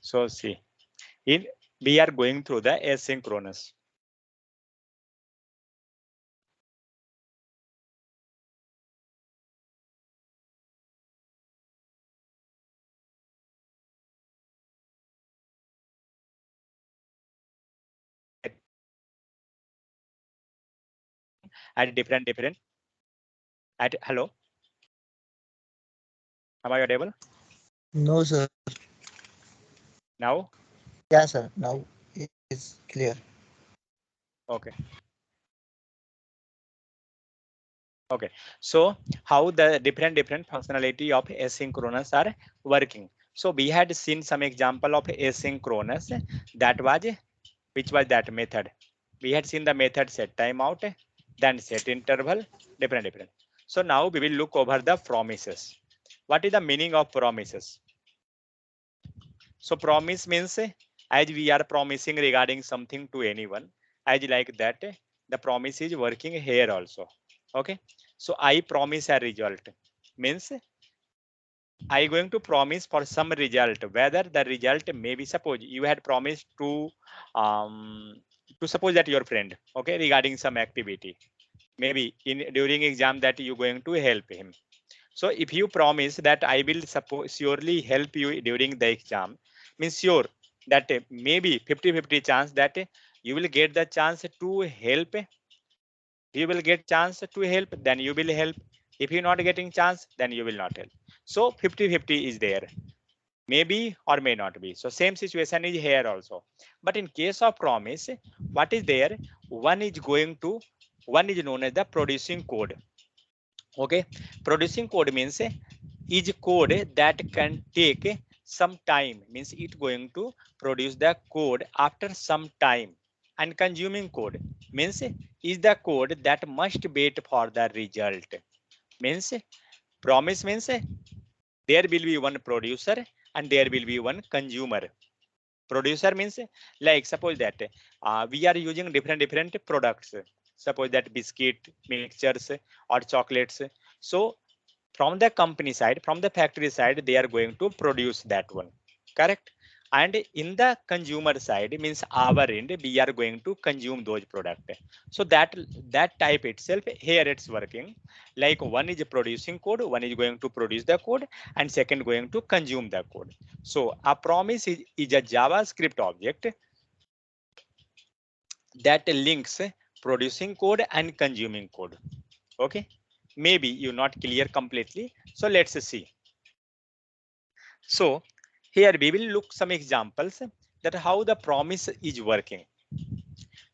So see, in we are going through the asynchronous. At different at hello, am I audible No, sir. now? Yeah, sir. Now it is clear. Okay. Okay, so how the different functionality of asynchronous are working. So we had seen some example of asynchronous. That was which was that method. We had seen the method set timeout, then set interval, different. So now we will look over the promises. What is the meaning of promises? So promise means as we are promising regarding something to anyone, as like that, the promise is working here also. Okay. So I promise a result means I going to promise for some result, whether the result may be suppose you had promised to suppose that your friend, okay, regarding some activity, maybe in during exam that you going to help him. So if you promise that I will suppose surely help you during the exam, means sure that maybe 50-50 chance that you will get the chance to help. You will get chance to help, then you will help. If you're not getting chance, then you will not help. So 50-50 is there. Maybe or may not be. So same situation is here also. But in case of promise, what is there? One is going to, one is known as the producing code. Okay, producing code means is code that can take some time, means it going to produce the code after some time. And consuming code means is the code that must wait for the result. Means promise means there will be one producer and there will be one consumer. Producer means like suppose that we are using different products, suppose that biscuit mixtures or chocolates. So from the company side, from the factory side, they are going to produce that one, correct? And in the consumer side means our end, we are going to consume those products. So that type itself here it's working like one is producing code, one is going to produce the code, and second going to consume the code. So a promise is a JavaScript object that links producing code and consuming code. Okay, maybe you're not clear completely, so let's see. So here we will look some examples that how the promise is working.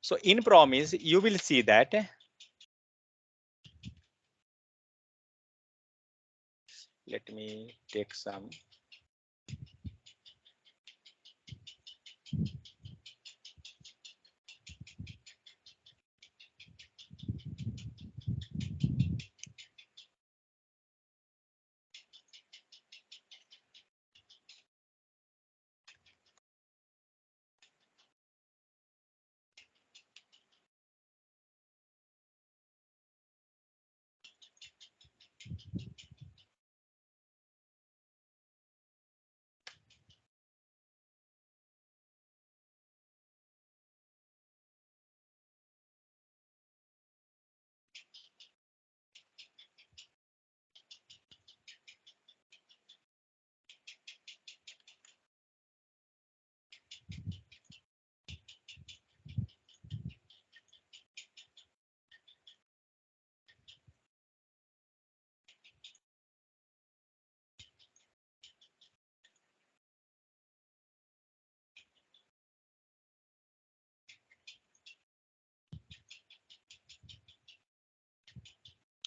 So in promise, you will see that let me take some.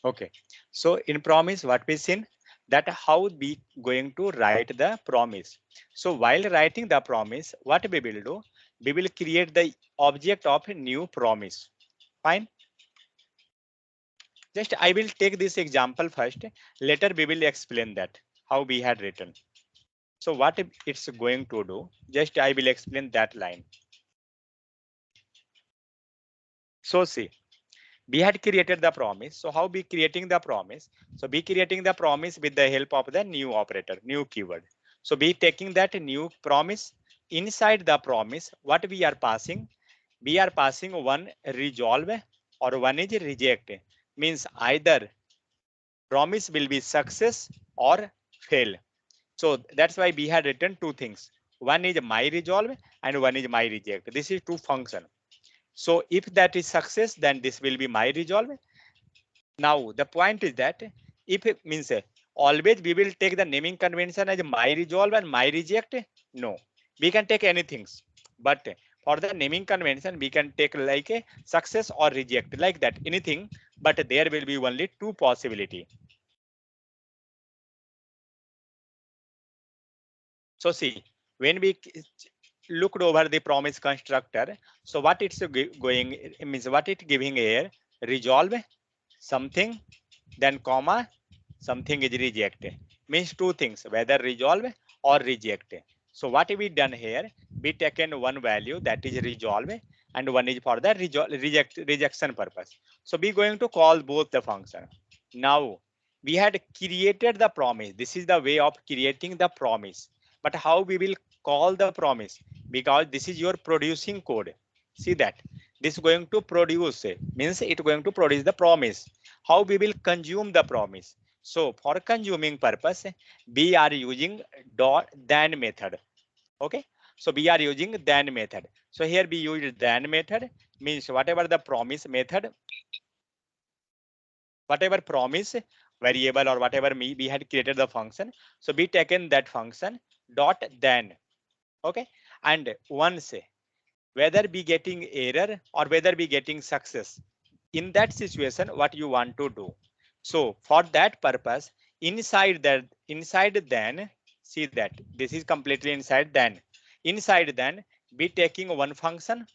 Okay. So in promise, what we seen that how we going to write the promise. So while writing the promise, what we will do? We will create the object of a new promise. Fine. Just I will take this example first. Later we will explain that how we had written. So what it's going to do? Just I will explain that line. So see, we had created the promise. So how be creating the promise? So be creating the promise with the help of the new operator, new keyword. So be taking that new promise. inside the promise, what we are passing? We are passing one resolve or one is reject. Means either promise will be success or fail. So that's why we had written two things. One is my resolve and one is my reject. This is two function. So if that is success, then this will be my resolve. Now the point is that if it means always we will take the naming convention as my resolve and my reject. No, we can take anything, but for the naming convention we can take like a success or reject like that anything. But there will be only two possibility. So see, when we looked over the promise constructor, so what it's going means what it giving here, resolve something, then comma something is rejected. Means two things, whether resolve or reject. So what we done here, we taken one value that is resolve and one is for the rejection purpose. So we going to call both the function. Now we had created the promise. This is the way of creating the promise. But how we will call the promise? Because this is your producing code. See that this going to produce means it going to produce the promise. How we will consume the promise? So for consuming purpose, we are using dot then method. Okay. So we are using then method. So here we use then method means whatever the promise method, whatever promise variable or whatever we had created the function. So we taken that function dot then. Okay. And once whether be getting error or whether be getting success, in that situation what you want to do? So for that purpose, inside then, see that this is completely inside then be taking one function.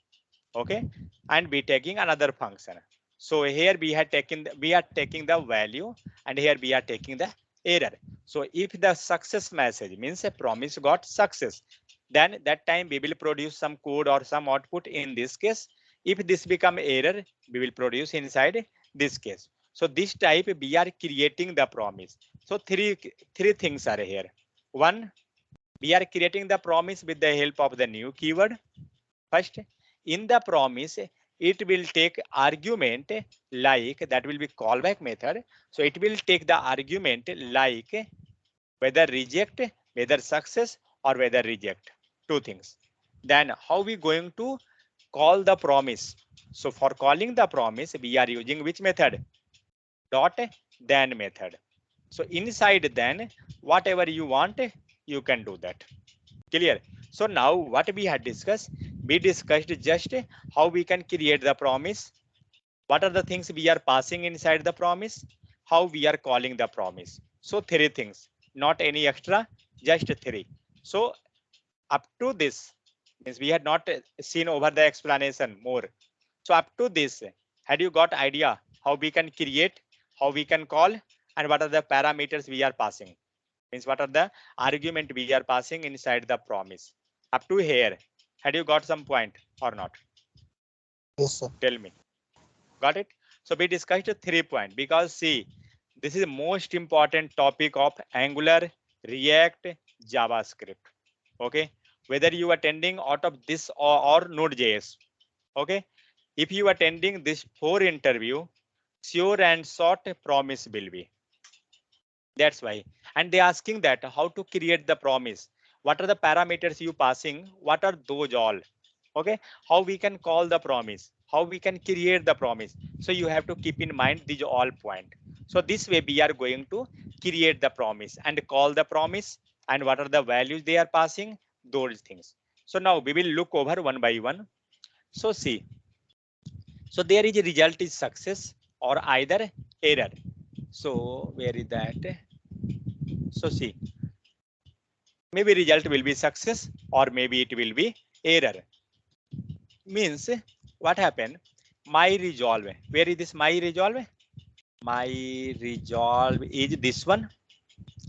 Okay. And be taking another function. So here we are taking the value and here we are taking the error. So if the success message means a promise got success, then that time we will produce some code or some output in this case. If this become error, we will produce inside this case. So this type we are creating the promise. So three things are here. One, we are creating the promise with the help of the new keyword. First, in the promise, it will take argument like that will be callback method. So it will take the argument like whether reject, whether success or whether reject. Two things. Then how we going to call the promise? So for calling the promise, we are using which method? Dot then method. So inside then, whatever you want, you can do that. Clear? So now what we had discussed, we discussed just how we can create the promise, what are the things we are passing inside the promise, how we are calling the promise. So three things, not any extra, just three. So up to this means we had not seen over the explanation more. So up to this, had you got idea how we can create, how we can call, and what are the parameters we are passing? Means what are the argument we are passing inside the promise? Up to here, had you got some point or not? Yes, sir. Tell me. Got it? So we discussed 3 points because see, this is the most important topic of Angular, React, JavaScript. Okay. Whether you are attending out of this or Node.js. Okay. If you are attending this 4 interview, sure and short promise will be. That's why. And they asking that how to create the promise. What are the parameters you passing? What are those all? Okay. How we can call the promise? How we can create the promise? So you have to keep in mind these all point. So this way we are going to create the promise and call the promise and what are the values they are passing, those things. So now we will look over one by one. So see, so there is a result is success or either error. So where is that? So see, maybe result will be success or maybe it will be error. Means what happened? My resolve. Where is this my resolve? My resolve is this one.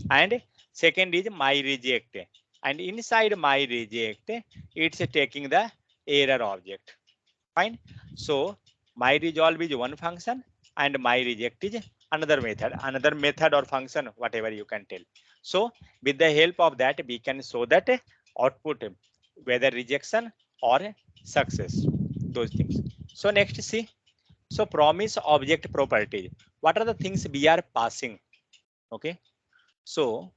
And second is my reject. And inside my reject, it's taking the error object. Fine. So my resolve is one function and my reject is another method or function, whatever you can tell. So with the help of that, we can show that output. whether rejection or success, those things. So next see, so promise object property. What are the things we are passing? Okay, so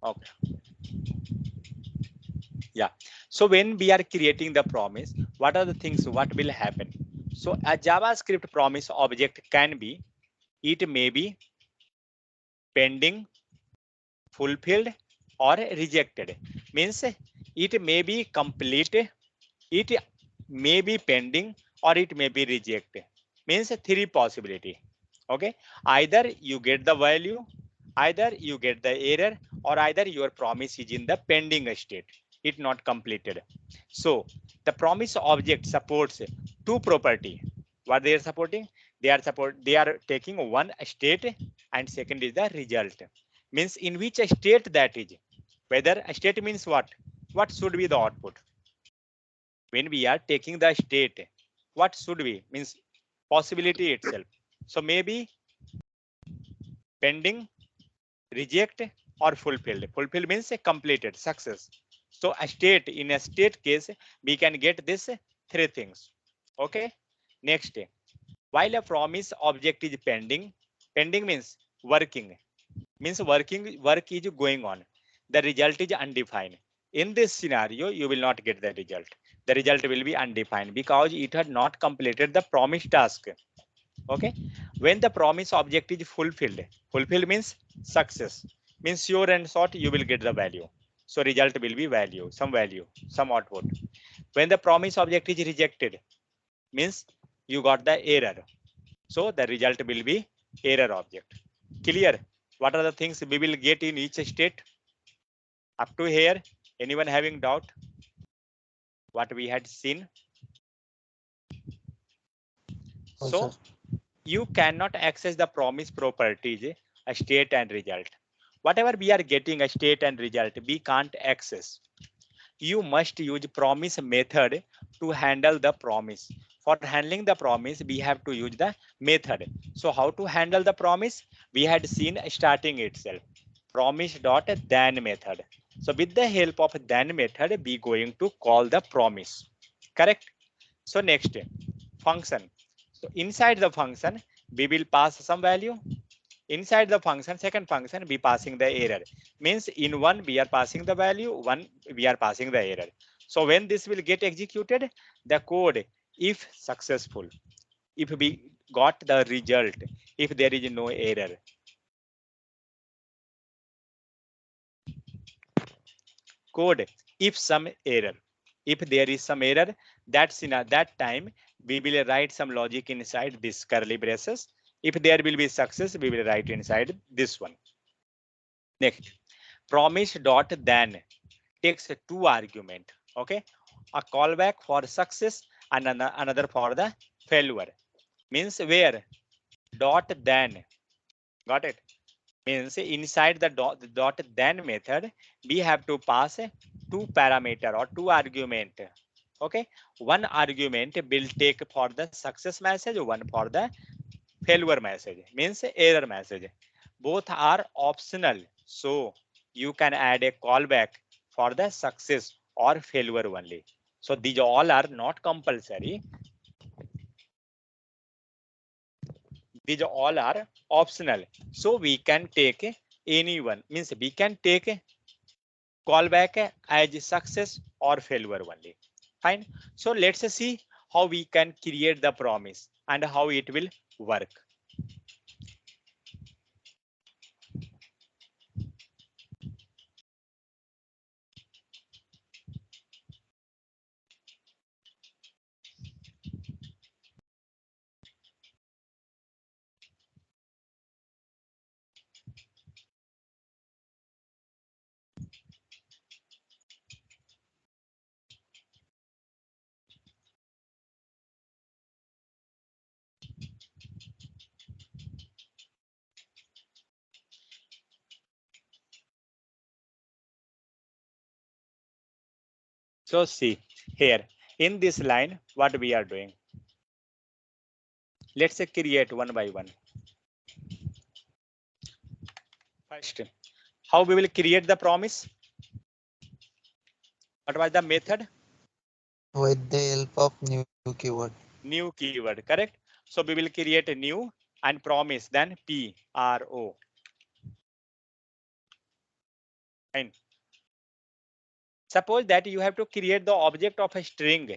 okay, yeah. So when we are creating the promise, what are the things what will happen? So a JavaScript promise object can be, it may be pending, fulfilled, or rejected. Means it may be complete, it may be pending, or it may be rejected. Means three possibility. Okay, either you get the value, either you get the error, or either your promise is in the pending state, it not completed. So the promise object supports two property. What they are supporting? They are taking one state, and second is the result. Means in which state that is. Whether a state means what? What should be the output? When we are taking the state, what should be? Means possibility itself. So maybe pending, reject, or fulfilled. Fulfilled means a completed, success. So a state, in a state case, we can get this three things. Okay. Next, while a promise object is pending, pending means working, means work is going on. The result is undefined. In this scenario, you will not get the result. The result will be undefined because it had not completed the promised task. Okay, when the promise object is fulfilled, fulfilled means success, means sure and short you will get the value. So result will be value, some output. When the promise object is rejected, means you got the error. So the result will be error object. Clear? What are the things we will get in each state? Up to here, anyone having doubt? What we had seen? No, So sir. you cannot access the promise properties, a state and result. Whatever we are getting a state and result, we can't access. You must use promise method to handle the promise. For handling the promise, we have to use the method. So how to handle the promise? We had seen starting itself, promise dot then method. So with the help of then method, we going to call the promise. Correct? So next, function. So inside the function, we will pass some value. Inside the function, second function, we passing the error. Means in one we are passing the value, one we are passing the error. So when this will get executed, the code, if successful, if we got the result, if there is no error, code, if some error, if there is some error, that's in that time we will write some logic inside this curly braces. If there will be success, we will write inside this one. Next, promise dot then takes two argument. Okay, a callback for success and another for the failure. Means where dot then, got it? Means inside the dot then method, we have to pass two parameter or two argument. Okay, one argument will take for the success message, one for the failure message, means error message. Both are optional, so you can add a callback for the success or failure only. So these all are not compulsory, these all are optional. So we can take anyone, means we can take callback as success or failure only. Fine. So let's see how we can create the promise and how it will work. So see here in this line, what we are doing. Let's create one by one. First, how we will create the promise? What was the method? With the help of new keyword. New keyword, correct? So we will create a new and promise, then PRO. Fine. Suppose that you have to create the object of a string.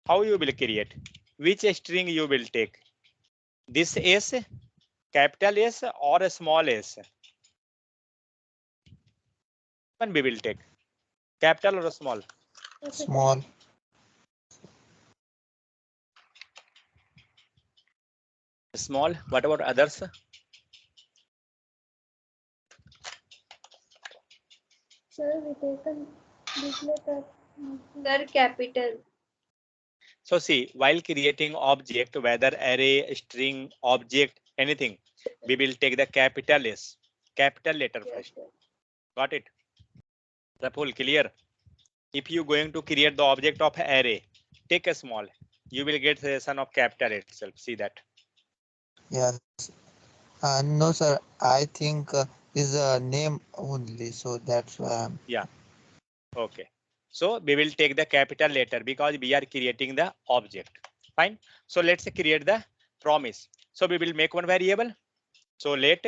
How you will create? Which string you will take? This S, capital S or a small s? One we will take. Capital or small? Small. Small. What about others? Sir, we taken this letter. Sir, capital. So see, while creating object, whether array, string, object, anything, we will take the capital S, capital letter first. Got it? The full clear. If you going to create the object of array, take a small. You will get the son of capital itself. See that. Yes. No, sir. I think is a name only, so that's why I'm. Yeah. Okay. So we will take the capital letter because we are creating the object. Fine. So let's create the promise. So we will make one variable. So let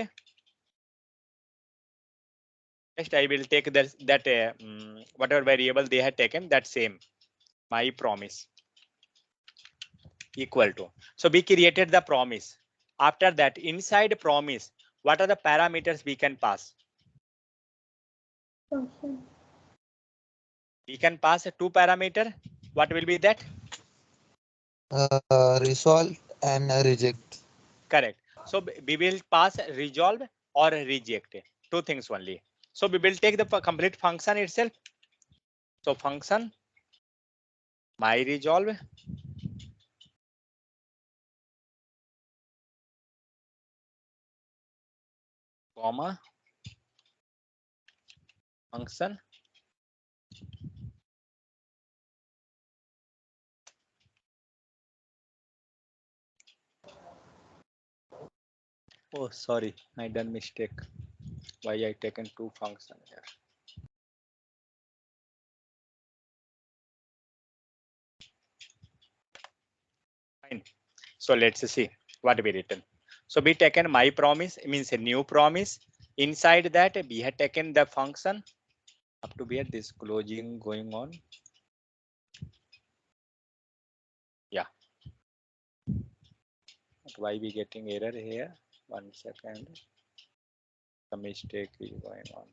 next I will take that whatever variable they had taken, that same my promise equal to. So we created the promise. After that, inside promise, what are the parameters we can pass? Function. We can pass a two parameter. What will be that? Resolve and reject. Correct. So we will pass resolve or reject. Two things only. So we will take the complete function itself. So function my resolve comma function oh sorry, I done mistake. Why I taken two function here? Fine. So let's see what we written. So we taken my promise means a new promise. Inside that we had taken the function up to here this closing going on. Yeah. But why we getting error here? 1 second. The mistake is going on.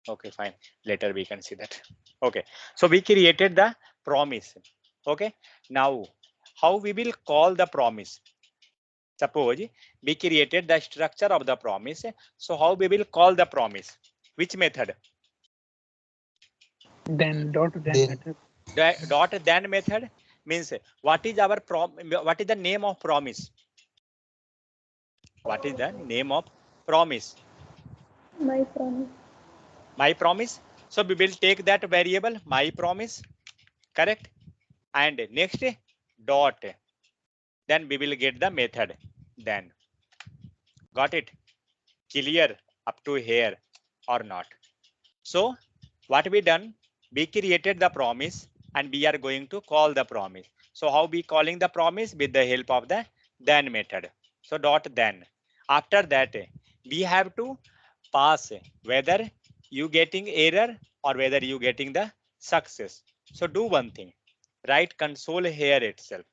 Okay, fine. Later we can see that. Okay, so we created the promise. Okay, now how we will call the promise? Suppose we created the structure of the promise. So how we will call the promise? Which method? Then dot then Then method. The dot then method means what is our what is the name of promise? What is the name of promise? My promise. My promise. So we will take that variable my promise, correct? And next dot, then we will get the method. Then got it? Clear up to here or not? So what we done? We created the promise and we are going to call the promise. So how we calling the promise? With the help of the then method. So dot then. After that, we have to pass whether you getting error or whether you getting the success. So do one thing, write console here itself.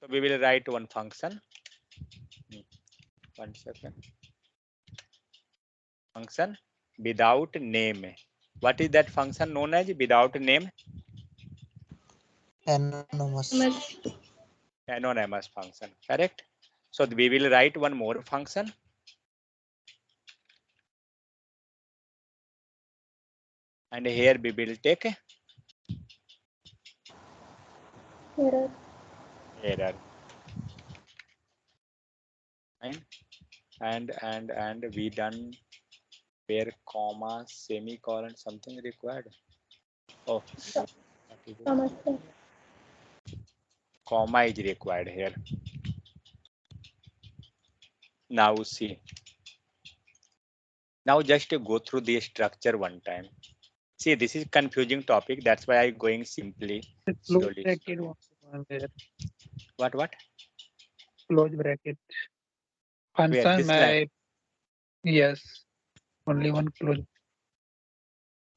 So we will write one function. 1 second. Function without name. What is that function known as without name? anonymous. Anonymous function, correct? So we will write one more function. and here we will take Error. error. Fine. And we done where comma semicolon something required. Oh, what is it? Comma, sir. Comma is required here. Now see. Now just go through the structure one time. See, this is confusing topic. That's why I'm going simply, The close slowly. bracket one there. What? Close bracket. Where? Answer This line. my yes. Only one close.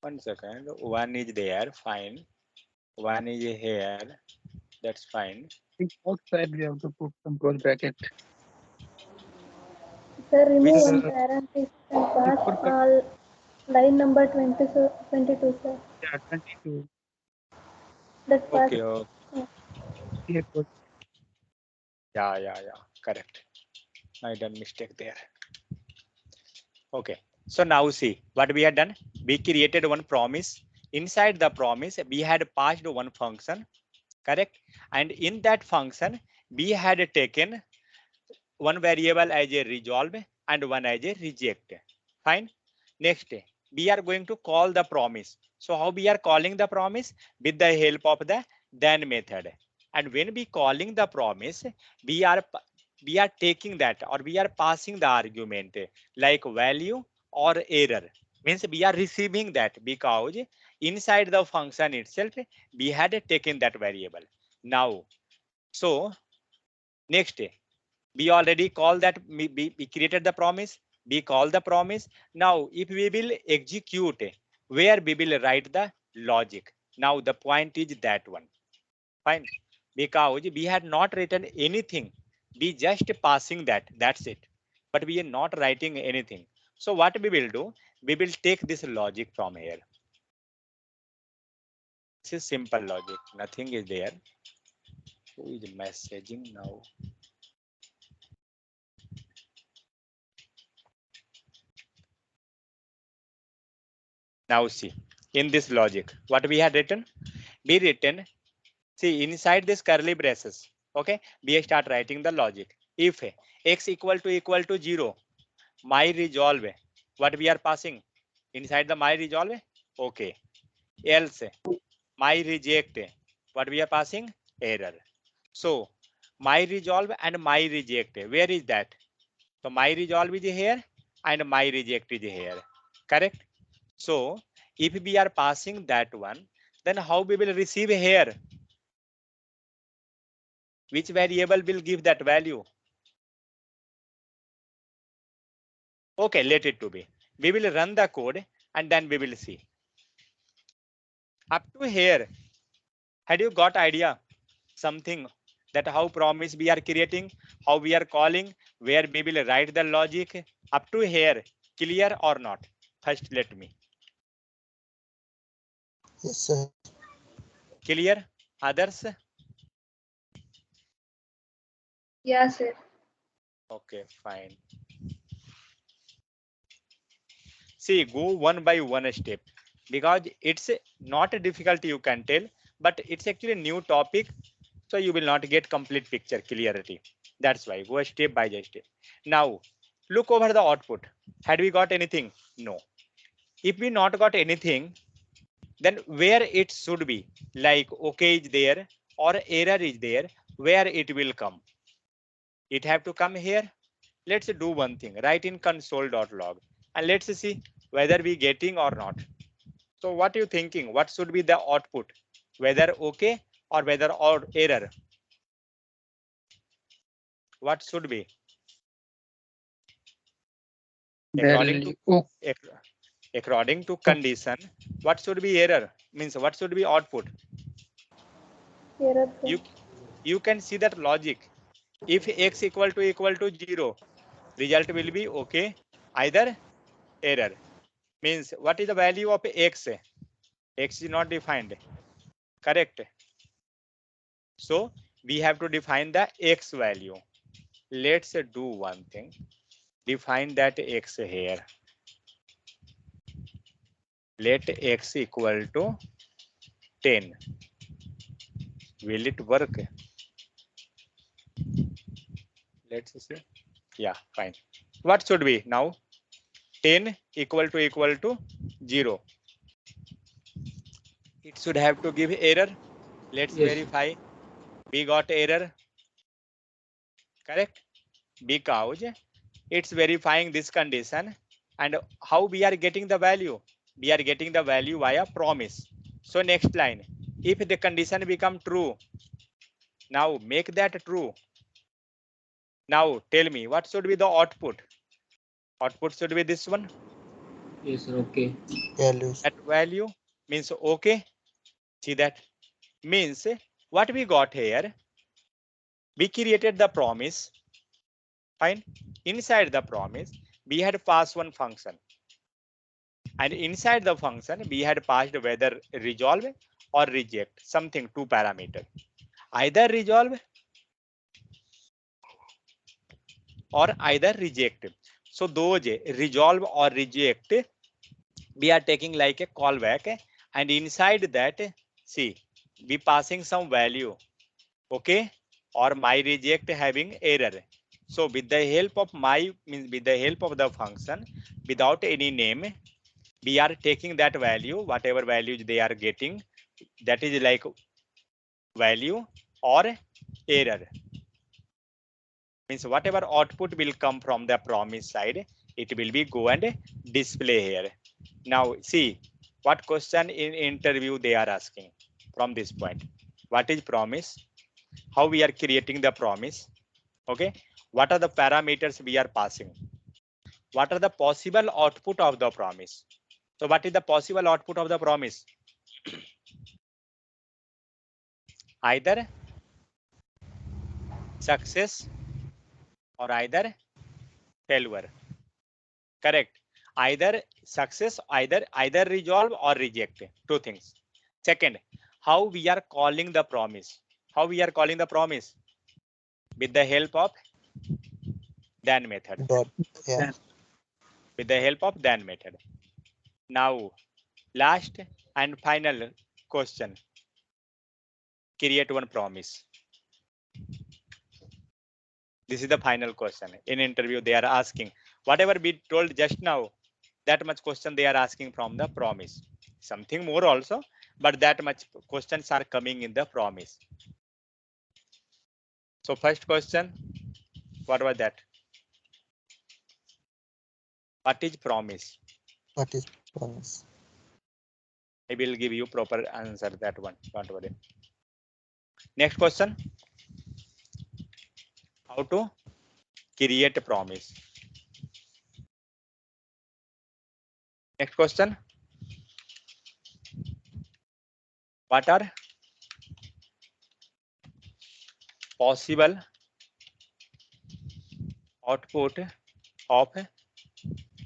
1 second. One is there. Fine. One is here. That's fine. Outside we have to put some close bracket. Sir, remove Which one Uh, parenthesis and pass before the all line number 20, 22, sir. yeah, 22 That pass. okay. Oh, here close. yeah. Correct. I done mistake there. Okay. So now see what we had done. We created one promise. Inside the promise, we had passed one function. Correct. And in that function, we had taken one variable as a resolve and one as a reject. Fine. Next, we are going to call the promise. So how we are calling the promise? With the help of the then method. And when we calling the promise, we are we are taking that or we are passing the argument like value or error. Means we are receiving that because inside the function itself, we had taken that variable. Now, so next, we already call that we created the promise, we call the promise. Now if we will execute, where we will write the logic. Now the point is that one. Fine. Because we had not written anything, we just passing that, that's it, but we are not writing anything. So what we will do, we will take this logic from here. This is simple logic, nothing is there. Who is messaging now? Now see, in this logic, what we had written, be written, see inside this curly braces, okay, we start writing the logic. If x equal to 0, my resolve, what we are passing inside the my resolve, okay, else my reject, what we are passing, error. So my resolve and my reject, where is that? So my resolve is here and my reject is here, correct? So if we are passing that one, then how we will receive here? Which variable will give that value? Okay, let it to be. We will run the code and then we will see. Up to here, had you got idea something that how promise we are creating, how we are calling, where we will write the logic? Up to here, clear or not? First, let me. Yes, sir. Clear? Others? Yeah, sir. Okay, fine. See, go one by one step because it's not a difficult, you can tell, but it's actually a new topic, so you will not get complete picture clarity. That's why go step by step. Now look over the output. Had we got anything? No. If we not got anything, then where it should be, like okay is there or error is there, where it will come? It have to come here. Let's do one thing, write in console.log and let's see whether we getting or not. So what are you thinking? What should be the output? Whether okay or whether or error? What should be? According to Value. Oh, according to oh, condition, what should be error? Means what should be output? Error, sir. You you can see that logic. If x equal to 0, result will be okay, either error. Means what is the value of x? X is not defined, correct? So we have to define the x value. Let's do one thing. Define that x here. Let x equal to 10. Will it work? Let's see. Yeah, fine. What should be now? 10 equal to 0. It should have to give error. Let's Yes. verify. We got error. Correct? Because it's verifying this condition. And how we are getting the value? We are getting the value via promise. So next line. If the condition become true, now make that true. Now tell me what should be the output? Output should be this one. Yes, sir. Okay. Values. That value means okay. See that means what we got here. We created the promise. Fine. Inside the promise, we had passed one function. And inside the function, we had passed whether resolve or reject something, two parameter. Either resolve or either reject. So those resolve or reject, we are taking like a callback, and inside that, see, we passing some value, okay, or my reject having error. So with the help of my means with the help of the function without any name, we are taking that value, whatever values they are getting, that is like value or error. Means whatever output will come from the promise side, it will be go and display here. Now see what question in interview they are asking from this point. What is promise? How we are creating the promise? Okay. What are the parameters we are passing? What are the possible output of the promise? So what is the possible output of the promise? Either success or either failure. Correct. Either success, either resolve or reject. Two things. Second, how we are calling the promise. How we are calling the promise? With the help of then method. Dot. Yeah. Then With the help of then method. Now, last and final question. Create one promise. This is the final question. In interview, they are asking whatever we told just now. That much question they are asking from the promise. Something more also, but that much questions are coming in the promise. So first question, what was that? What is promise? What is promise? I will give you proper answer that one. Don't worry. Next question. How to create a promise? Next question. What are possible output of,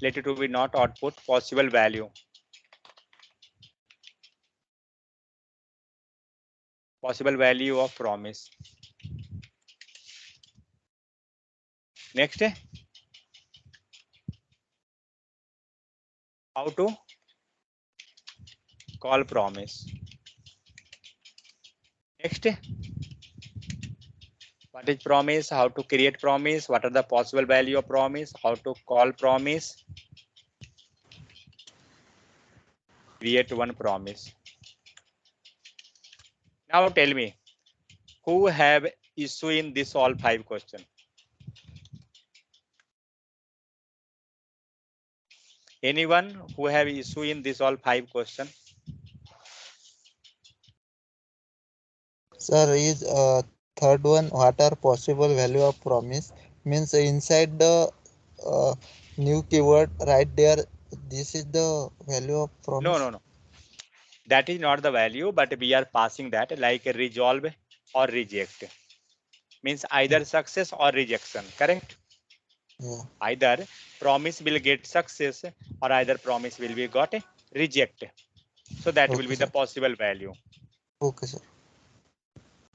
let it to be not output, possible value? Possible value of promise. Next, how to call promise. Next, what is promise? How to create promise? What are the possible value of promise? How to call promise? Create one promise. Now tell me, who have issue in this all 5 question? Anyone who have issue in this all 5 question? Sir, is third one, what are possible value of promise? Means inside the new keyword right there, this is the value of promise. No. That is not the value, but we are passing that like a resolve or reject. Means either success or rejection, correct? Yeah. Either promise will get success or either promise will be got a reject. So that will Okay, be the sir. possible value. Okay, sir.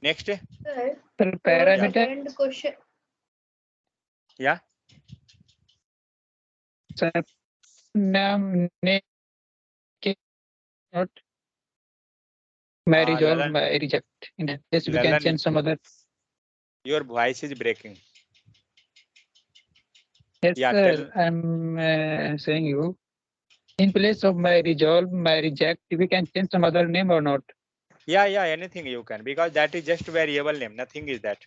Next, Sir, sir, for parameter, second question, yeah, sir, name not. My resolve, Lalan, my reject. In that case, we can Lalan, change some other. your voice is breaking. Yes, Yeah, sir. tell. I'm saying you. In place of my resolve, my reject, we can change some other name or not? Yeah, anything you can, because that is just variable name. Nothing is that.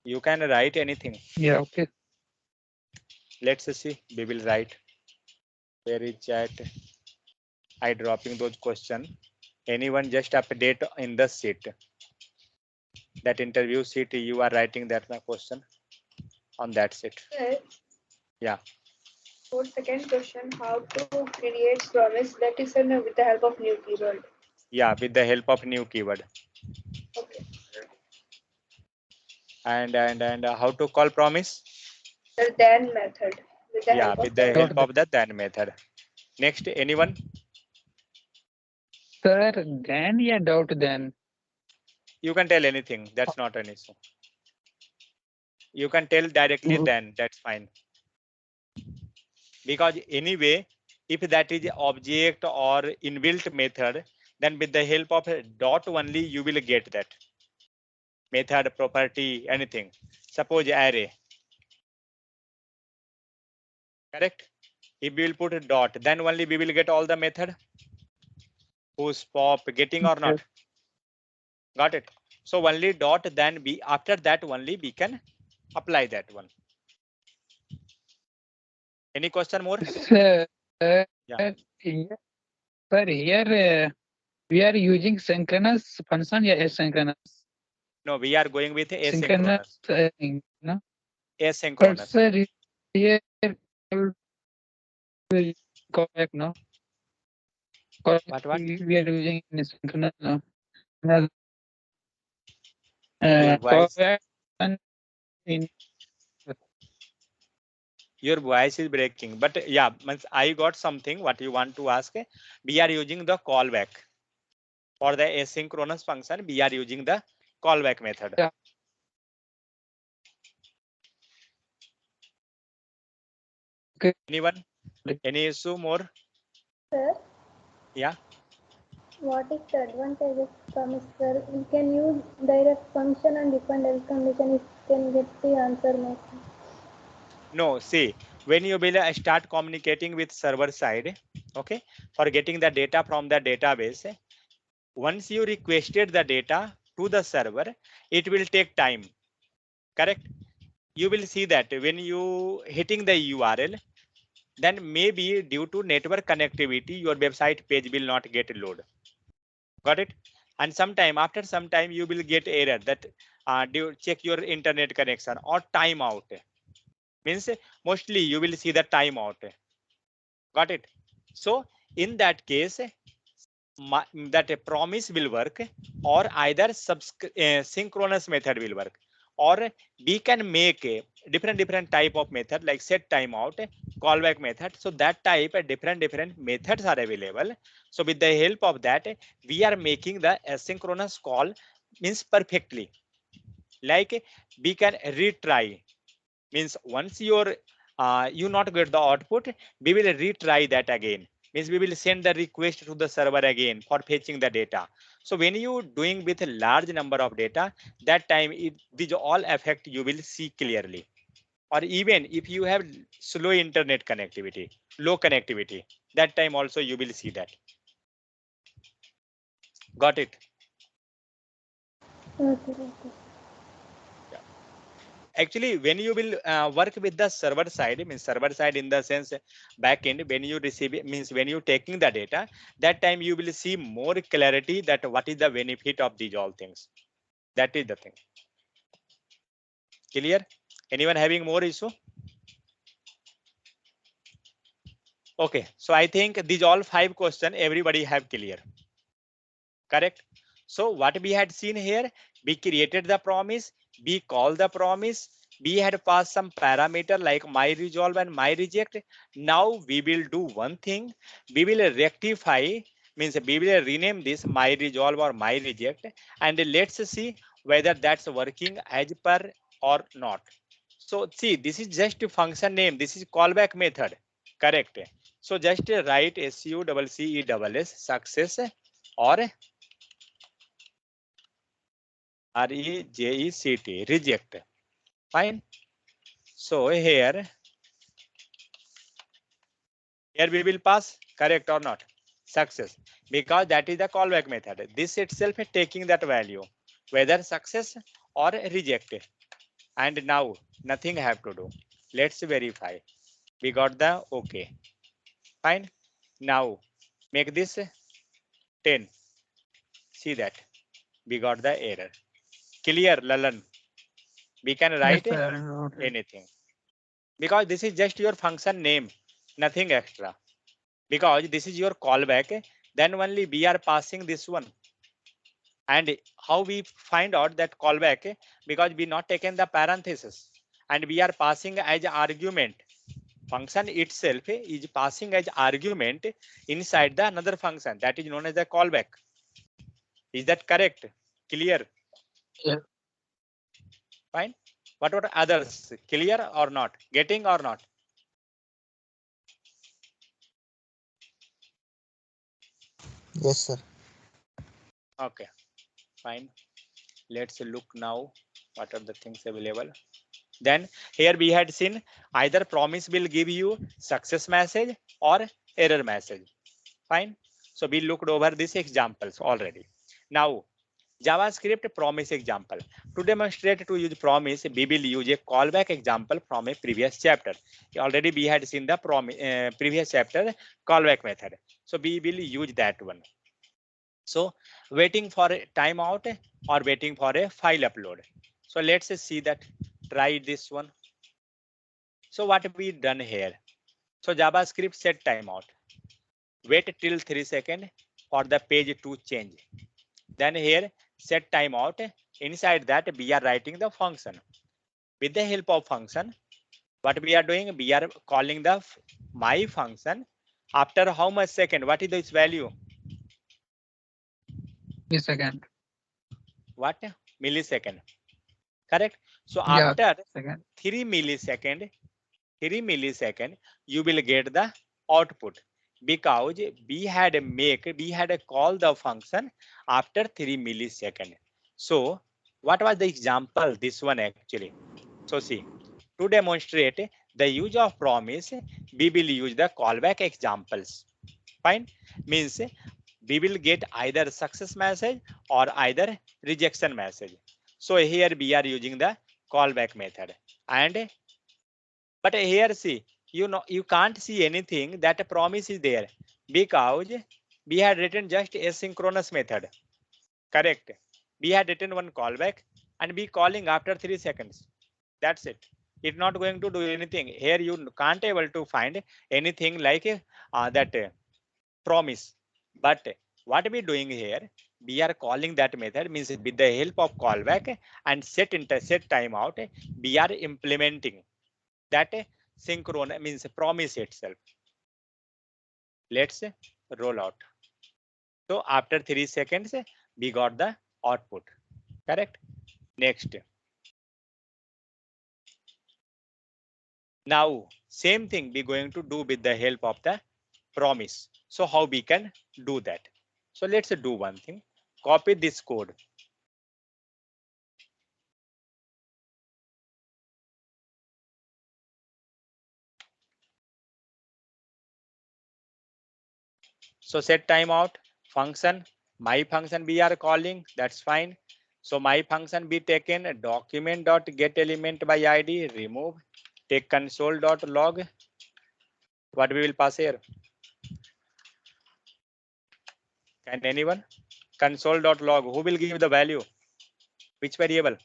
You can write anything. Yeah, okay. Let's see. We will write. Where is chat? I dropping those question. Anyone just update in the sheet. That interview sheet you are writing that question on that sheet. Sir, Yeah. for second question, how to create promise that is with the help of new keyword. Yeah, with the help of new keyword. Okay. And how to call promise? The then method with the Yeah, help of with the then. help of the then method. Next, anyone? Sir, then yeah, doubt then. You can tell anything. That's not an issue. You can tell directly then. That's fine. Because anyway, if that is object or inbuilt method, then with the help of a dot only you will get that method, property, anything. Suppose array, correct? If we will put a dot, then only we will get all the method. Who's pop, getting or not? Got it? So only dot, then we after that only we can apply that one. Any question more? Sir, Yeah. here, sir, here we are using synchronous function, yeah, asynchronous. No, we are going with Synchronous, asynchronous. no? But Asynchronous. sir, here will go back now. Because What? we are using synchronous now. Your Call voice, back and in your voice is breaking. But yeah, means I got something. What you want to ask? We are using the callback for the asynchronous function. We are using the callback method. yeah. Okay. Anyone? Any issue more? Sir, Yeah. what is the advantage of promise, sir? We can use direct function and depend else condition if can get the answer match. No, see, when you will start communicating with server side, okay, for getting the data from the database, once you requested the data to the server, it will take time, correct? You will see that when you hitting the URL, then maybe due to network connectivity, your website page will not get load. Got it? And sometime after some time, you will get error that do check your internet connection or timeout. Means mostly you will see the timeout. Got it? So in that case, that a promise will work, or either synchronous method will work, or we can make a different type of method like set timeout, callback method. So that type of different methods are available. So with the help of that, we are making the asynchronous call means perfectly. Like we can retry, means once you not get the output, we will retry that again, means we will send the request to the server again for fetching the data. So when you doing with a large number of data, that time these all effect you will see clearly. Or even if you have slow internet connectivity, low connectivity, that time also you will see that. Got it? Okay, okay. Actually, when you will work with the server side, means server side in the sense backend, when you receive it, means when you taking the data, that time you will see more clarity that what is the benefit of these all things. That is the thing. Clear? Anyone having more issue? Okay, so I think these all 5 questions everybody have clear. Correct? So what we had seen here, we created the promise, we call the promise, we had passed some parameter like my resolve and my reject. Now we will do one thing, we will rectify, means we will rename this my resolve or my reject, and let's see whether that's working as per or not. So see, this is just a function name, this is callback method, correct? So just write SUCCESS success or REJECT reject. Fine. So here we will pass correct or not success, because that is the callback method. This itself is taking that value whether success or reject. And now nothing have to do. Let's verify. We got the okay. Fine. Now make this 10. See that we got the error. Clear, Lalan. We can Yes, write sir. anything because this is just your function name, nothing extra. Because this is your callback, then only we are passing this one. And how we find out that callback? Because we not taken the parenthesis and we are passing as argument. Function itself is passing as argument inside the another function that is known as the callback. Is that correct? Clear? Yeah. Fine. What about others? Clear or not? Getting or not? Yes, sir. Okay. Fine. Let's look now. What are the things available? Then here we had seen either promise will give you success message or error message. Fine. So we looked over these examples already. Now JavaScript promise example. To demonstrate to use promise, we will use a callback example from a previous chapter. Already we had seen the previous chapter callback method. So we will use that one. So waiting for a timeout or waiting for a file upload. So let's see that. Try this one. So what we done here? So JavaScript set timeout. Wait till 3 seconds for the page to change. Then here set timeout. Inside that we are writing the function. With the help of function, what we are doing? We are calling the my function. After how much second? What is this value? 3 seconds. What? Millisecond. Correct. So Yeah, after second. 3 millisecond, you will get the output, because we had call the function after 3 millisecond. So what was the example? This one actually. So see, to demonstrate the use of promise, we will use the callback examples. Fine. Means we will get either success message or either rejection message. So here we are using the callback method. And but here see, you can't see anything that a promise is there, because we had written just asynchronous method. Correct. We had written one callback and we calling after 3 seconds. That's it. It's not going to do anything. Here you can't able to find anything like that promise. But what we doing here? We are calling that method, means with the help of callback and set timeout, we are implementing that synchron, means promise itself. Let's roll out. So after 3 seconds, we got the output. Correct. Next. Now same thing we going to do with the help of the promise. So how we can do that? So let's do one thing. Copy this code. So set timeout function, my function we are calling, that's fine. So my function be taken document dot get element by id, remove, take console dot log. What we will pass here? Can anyone? Console dot log. Who will give the value? Which variable?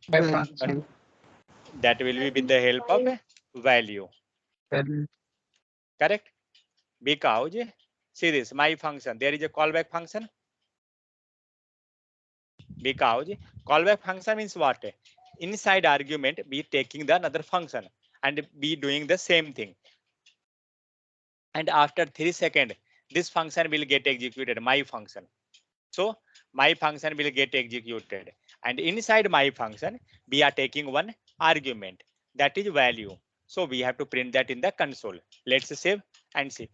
By Well, function. That will be with the help of a value. Well, Correct? Because see this, my function, there is a callback function. Because callback function means what? Inside argument be taking the another function and be doing the same thing. And after 3 seconds, this function will get executed, my function. So my function will get executed. And inside my function, we are taking one argument. that is value. So we have to print that in the console. Let's save and see.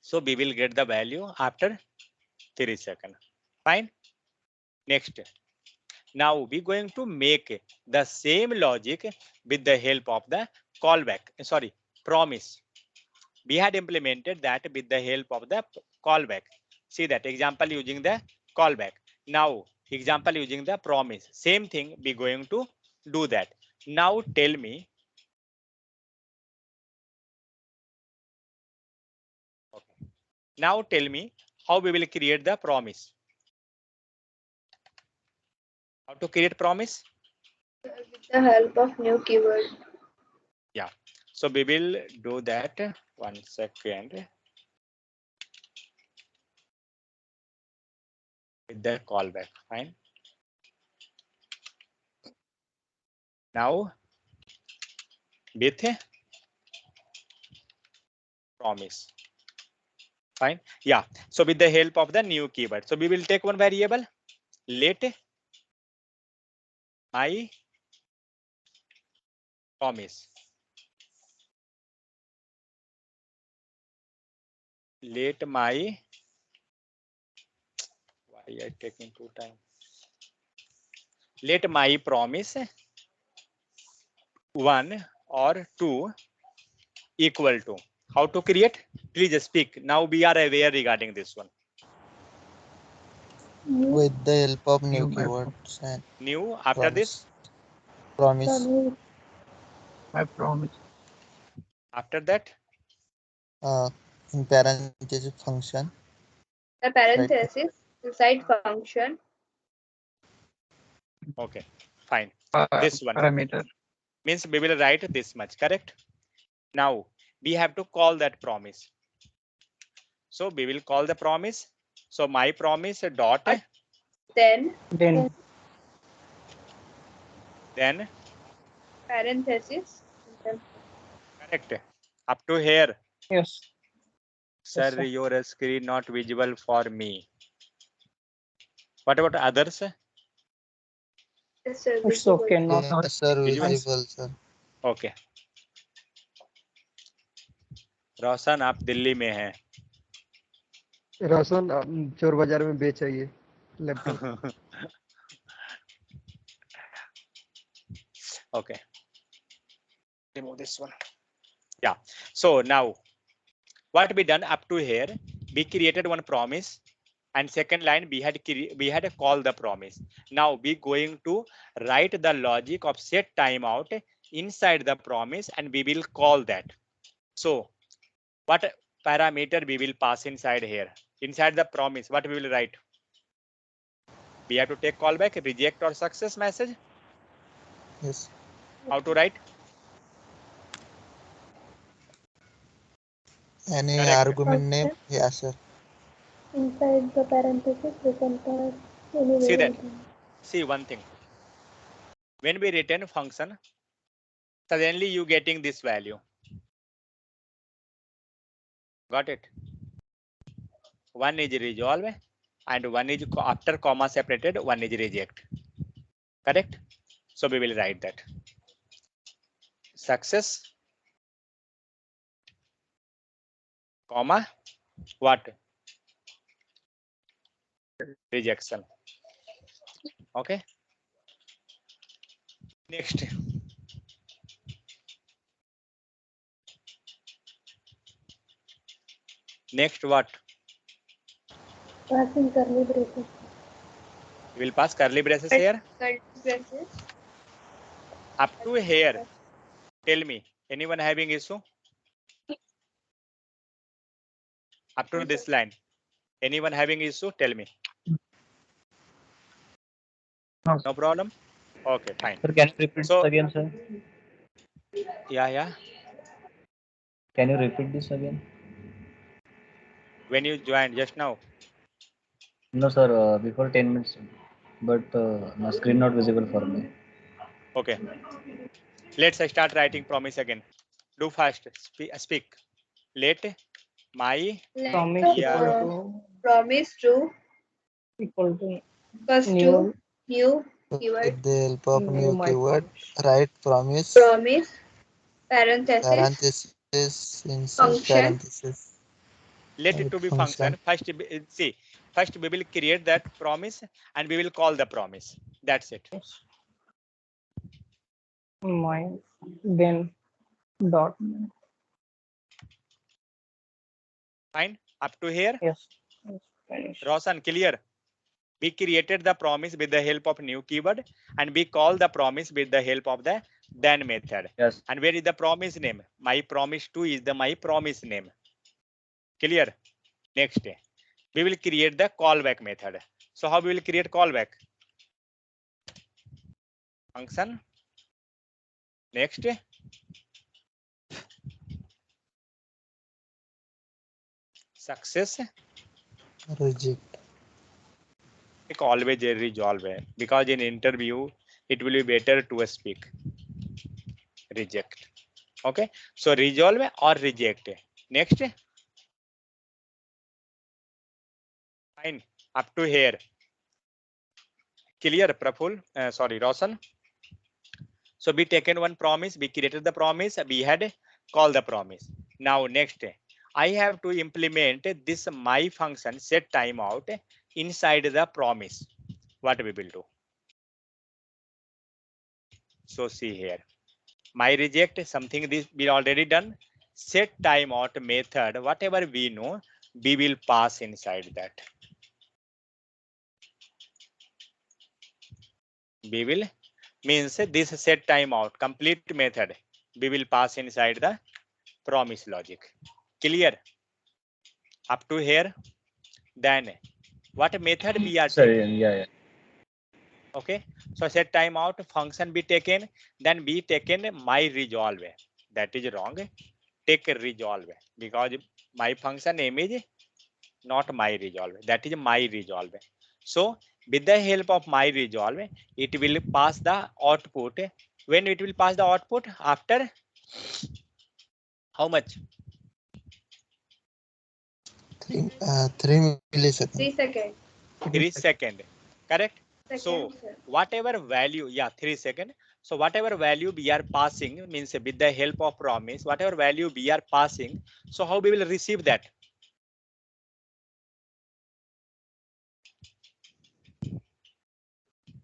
So we will get the value after 3 seconds. Fine. Next. Now we're going to make the same logic with the help of the callback. Sorry, promise. We had implemented that with the help of the callback. See that example using the callback. Now example using the promise. Same thing we're going to do that. Now tell me. Okay. Now tell me how we will create the promise. How to create promise? With the help of new keyword. Yeah. So we will do that. 1 second. With the callback. Fine. Now with promise. Fine. Yeah. So with the help of the new keyword. So we will take one variable. Let my promise. Let my, why I taking too time? Let my promise 1 or 2 equal to. How to create? Please speak. Now we are aware regarding this one. With the help of new New keywords and New after this. promise. I promise. After that. In parentheses function. The parenthesis inside function. Okay. Fine. This one Parameter. means we will write this much. Correct. Now we have to call that promise. So we will call the promise. So my promise dot Then parenthesis. correct. Up to here. Yes. Sir, sir. your screen not visible for me. What about others? Yes, sir, It's okay. Not Yes, sir, Visual? visible, sir. Okay. रोशन आप दिल्ली में हैं. रोशन चोर बाजार में बेचाइए laptop. Okay. Remove this one. Yeah. So now what we done up to here? We created one promise, and second line we had call the promise. Now we going to write the logic of set timeout inside the promise, and we will call that. So what parameter we will pass inside here? Inside the promise, what we will write? We have to take callback, reject or success message. Yes. How to write? Any Correct. argument name? Yeah, sir. Inside the parenthesis, we can pass any See that. variable. See one thing. When we return function, suddenly you getting this value. Got it? One is resolve and one is after comma separated, one is reject. Correct? So we will write that. Success, comma, what? Rejection. Okay. Next. Next what? Passing curly braces. We will pass curly braces here. Curly braces. Up to here. Tell me, anyone having issue? Up to this line. Anyone having issue? Tell me. No. No problem? Okay, fine. Sir, can you repeat So, this again, sir? yeah. Can you repeat this again? When you joined just now. No, sir, before 10 minutes, but my screen not visible for me. Okay. Let's start writing promise again. Do fast. Speak. Let my Promise yeah. equal to Promise to equal to First New new keyword, With the help of new new my keyword, promise. write promise, promise, parenthesis, parenthesis, insert function. parenthesis, Let it write to be function. function. See, first we will create that promise and we will call the promise. That's it. My then dot. Fine. Up to here. Yes. Yes. Finish. Roshan, clear? We created the promise with the help of new keyword and we call the promise with the help of the then method. Yes. And where is the promise name? My promise 2 is the my promise name. Clear? Next, we will create the callback method. So how we will create callback? Function. Next, success. Reject. Always resolve because in interview it will be better to speak reject. Okay, so resolve or reject. Next, fine. Up to here. Clear, Praful? Sorry, Roshan. So we taken one promise, we created the promise, we had called the promise. Now next, I have to implement this my function set timeout inside the promise. What we will do? So see here, my reject something this we already done. Set timeout method, whatever we know, we will pass inside that. We will means this set timeout complete method. We will pass inside the promise logic. Clear? Up to here. Then what method we are Sir, taking? yeah. Okay, so set timeout function be taken, then be taken my resolve. That is wrong. Take resolve because my function name is not my resolve. That is my resolve. So with the help of my resolve, it will pass the output. When it will pass the output? After how much? 3 milliseconds. 3 seconds. 3 seconds. Correct? So Seconds, sir. whatever value, yeah, 3 seconds. So whatever value we are passing means with the help of promise, whatever value we are passing. So how we will receive that?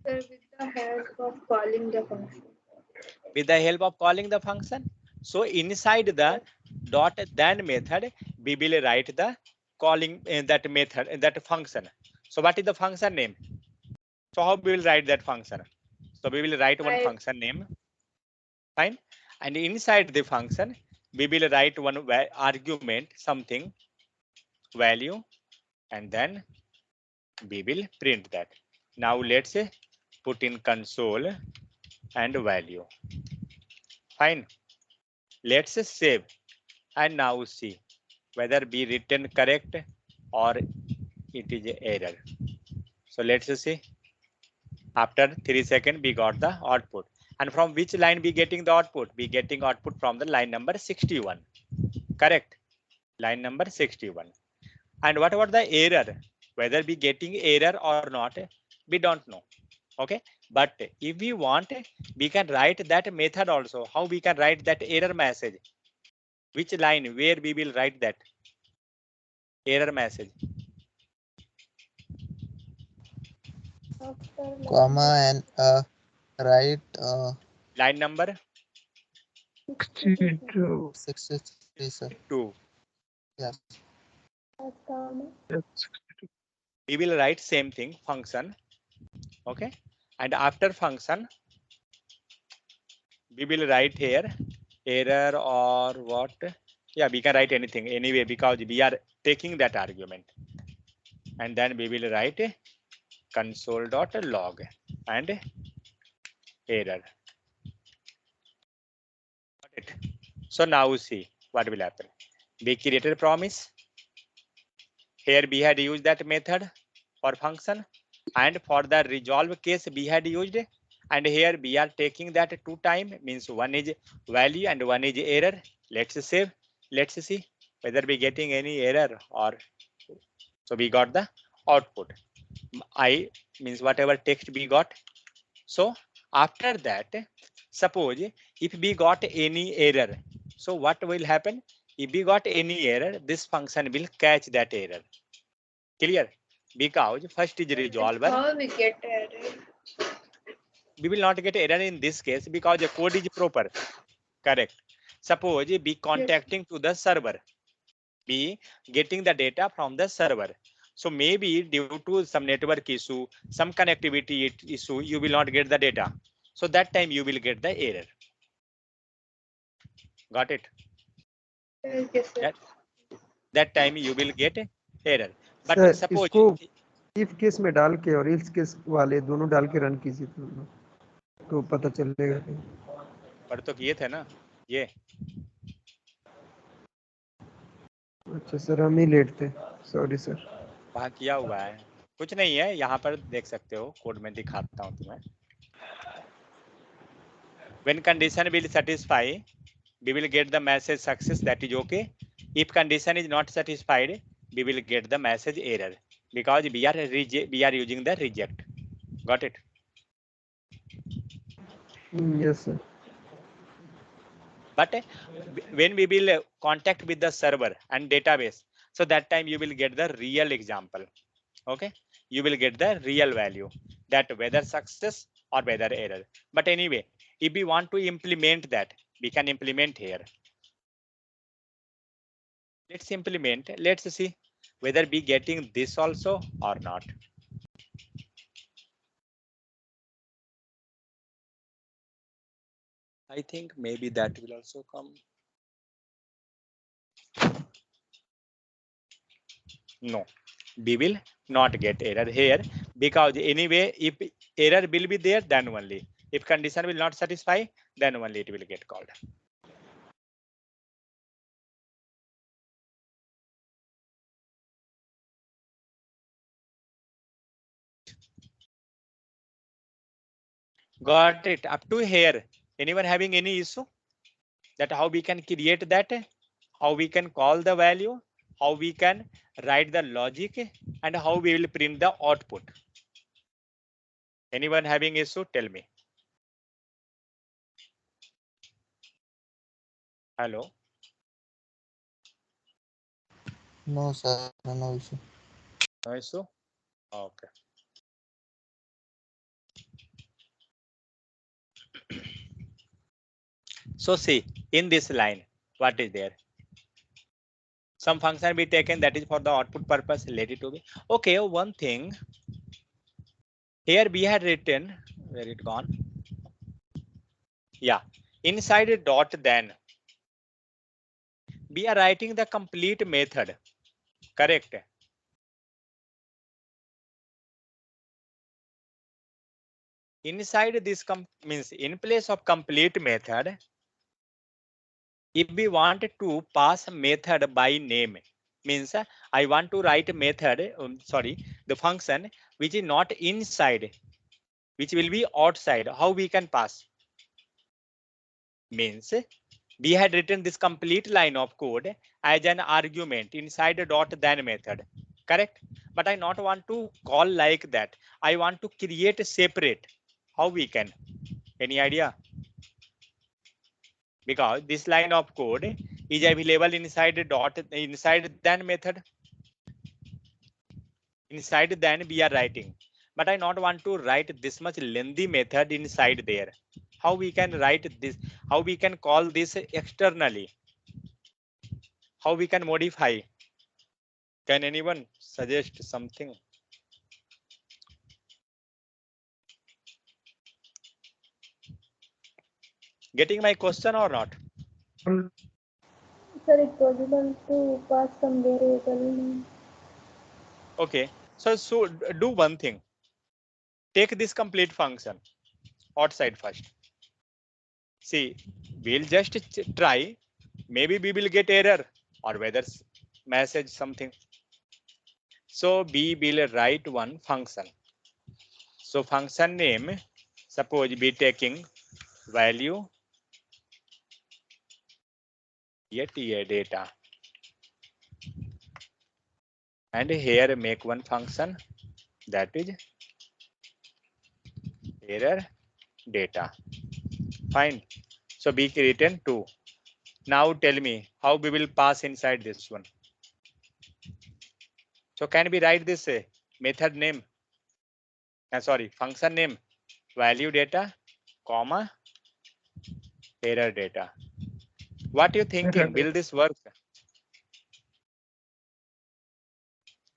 Sir, with the help of calling the function. With the help of calling the function. So inside the dot then method, we will write the calling that method, that function. So what is the function name? So how we will write that function? So we will write one function name. Fine. And inside the function, we will write one argument, something value, and then we will print that. Now let's put in console and value. Fine. Let's save and now see whether be written correct or it is error. So let's see. After 3 seconds, we got the output. And from which line we getting the output? We getting output from the line number 61. Correct. Line number 61. And what about the error? Whether we getting error or not, we don't know. Okay. But if we want, we can write that method also. How we can write that error message? Which line, where we will write that error message? Comma and write Line number 62. 63, sir. 2. Yes. We will write same thing, function. Okay. And after function, we will write here error or what? Yeah, we can write anything anyway because we are taking that argument. And then we will write console.log and error. Got it. So now see what will happen. We created a promise. Here we had used that method for function, and for the resolve case we had used, and here we are taking that 2 time, means one is value and one is error. Let's save. Let's see whether we getting any error or. So we got the output. means whatever text we got. So after that, suppose if we got any error, so what will happen? If we got any error, this function will catch that error. Clear? Because first is resolver. How we get error? We will not get error in this case because the code is proper. Correct. Suppose be contacting to the server, be getting the data from the server. So maybe due to some network issue, some connectivity issue, you will not get the data. So that time you will get the error. Got it? Yes, sir. That time you will get error. But sir suppose इसको if case में डाल के और ills case वाले दोनों डाल के run कीजिए तो पता चलेगा कि पर तो किए थे ना ये। अच्छा सर हम ही लेट थे, सॉरी सर। वहाँ किया हुआ है, कुछ नहीं है, यहाँ पर देख सकते हो, कोड में दिखाता हूँ तुम्हें। When condition will satisfy, we will get the message success, that is okay. If condition is not satisfied, we will get the message error because we are using the reject. Got it? Yes sir. But when we will contact with the server and database, so that time you will get the real example. Okay, you will get the real value, that whether success or whether error. But anyway, if we want to implement that, we can implement here. Let's implement. Let's see whether we getting this also or not. I think maybe that will also come. No, we will not get error here because anyway, if error will be there, then only. If condition will not satisfy, then only it will get called. Got it up to here? Anyone having any issue? That how we can create that? How we can call the value? How we can write the logic? And how we will print the output? Anyone having issue? Tell me. Hello. No, sir. No issue. No issue? Okay. So see, in this line, what is there? Some function be taken that is for the output purpose, let it to be. Okay, one thing. Here we had written, where it gone? Yeah, inside a dot then. We are writing the complete method, correct? Inside this means in place of complete method, if we want to pass method by name, means I want to write method, the function which is not inside, which will be outside. How we can pass? Means we had written this complete line of code as an argument inside a dot then method, correct? But I not want to call like that. I want to create a separate. How we can? Any idea? Because this line of code is available inside a dot inside then method. Inside then we are writing, but I not want to write this much lengthy method inside there. How we can write this? How we can call this externally? How we can modify? Can anyone suggest something? Getting my question or not? Sir, it's possible to pass some variable. Okay, so do one thing. Take this complete function outside first. See, we'll just try. Maybe we will get error or whether message something. So we will write one function. So function name, suppose be taking value get a data, and here make one function that is error data. Fine. So B return 2. Now tell me how we will pass inside this one. So can we write this method name? Sorry, function name, value data, comma, error data. What you thinking? Will this work?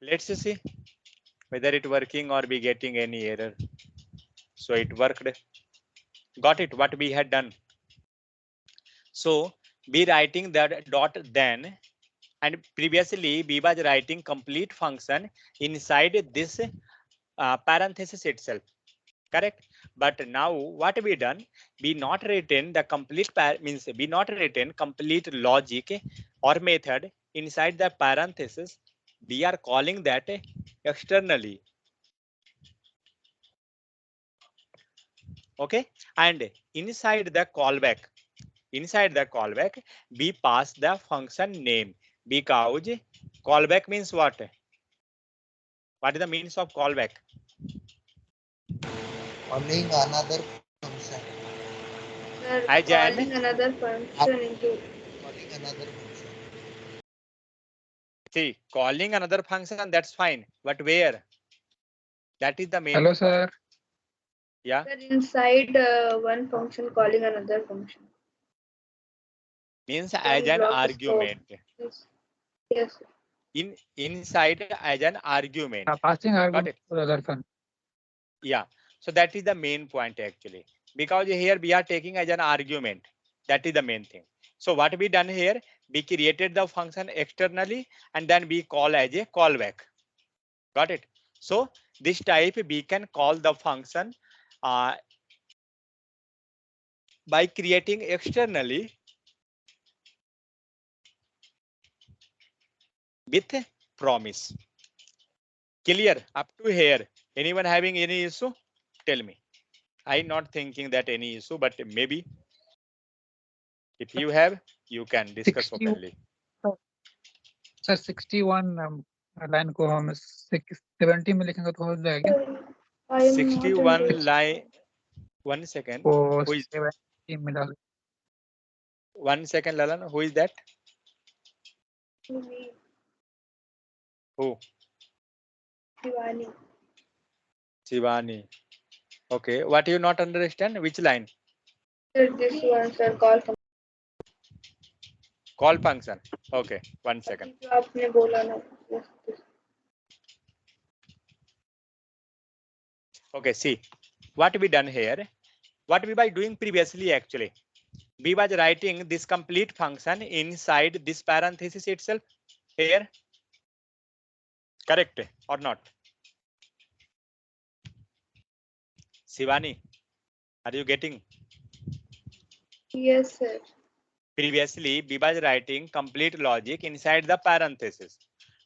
Let's see whether it working or we getting any error. So it worked. Got it? What we had done. So be writing that dot then, and previously we was writing complete function inside this parenthesis itself. Correct? But now what we done? We not written the complete means we not written complete logic or method inside the parenthesis. We are calling that externally. Okay, and inside the callback, we pass the function name, because callback means what? What is the means of callback? Calling another function. Sir, As an calling another function into. Calling another function. see, calling another function, that's fine, but where? That is the main Hello, point. sir. Yeah, Sir, inside one function calling another function. means Then as an block the scope. argument. Yes. Yes. Inside as an argument. Passing Got argument it? to the other one. Yeah. So that is the main point actually, because here we are taking as an argument. That is the main thing. So what we done here, we created the function externally and then we call as a callback. Got it? So this type we can call the function by creating externally with promise. Clear up to here? Anyone having any issue? Tell me. I'm not thinking that any issue, but maybe if you have, you can discuss 60, openly. Sir 61 line को हम 70 में लिखेंगे तो हो जाएगा I am not 61 into line. 1 second. वो Who is 70 में डाल 1 second, Lalan? Who is that? me. Who? Shivani. Shivani. Okay. What you not understand? Which line? Sir, this one, sir, call function. Call function. Okay. 1 second. जो आपने बोला ना. Yes, this. Okay. See what we done here. What we by doing previously actually. We was writing this complete function inside this parenthesis itself here. Correct or not? Shivani, are you getting? Yes, sir. Previously, we was writing complete logic inside the parenthesis.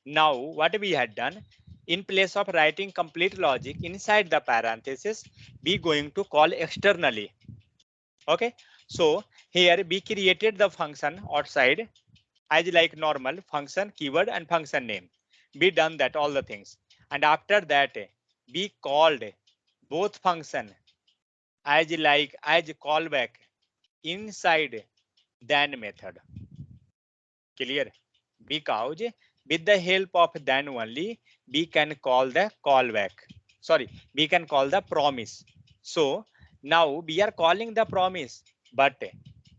Now, what we had done, in place of writing complete logic inside the parenthesis, we going to call externally. Okay, so here we created the function outside as like normal function, keyword, and function name. We done that all the things, and after that we called both function as like as callback inside then method. Clear? Because with the help of then only we can call the callback. Sorry, we can call the promise. So now we are calling the promise, but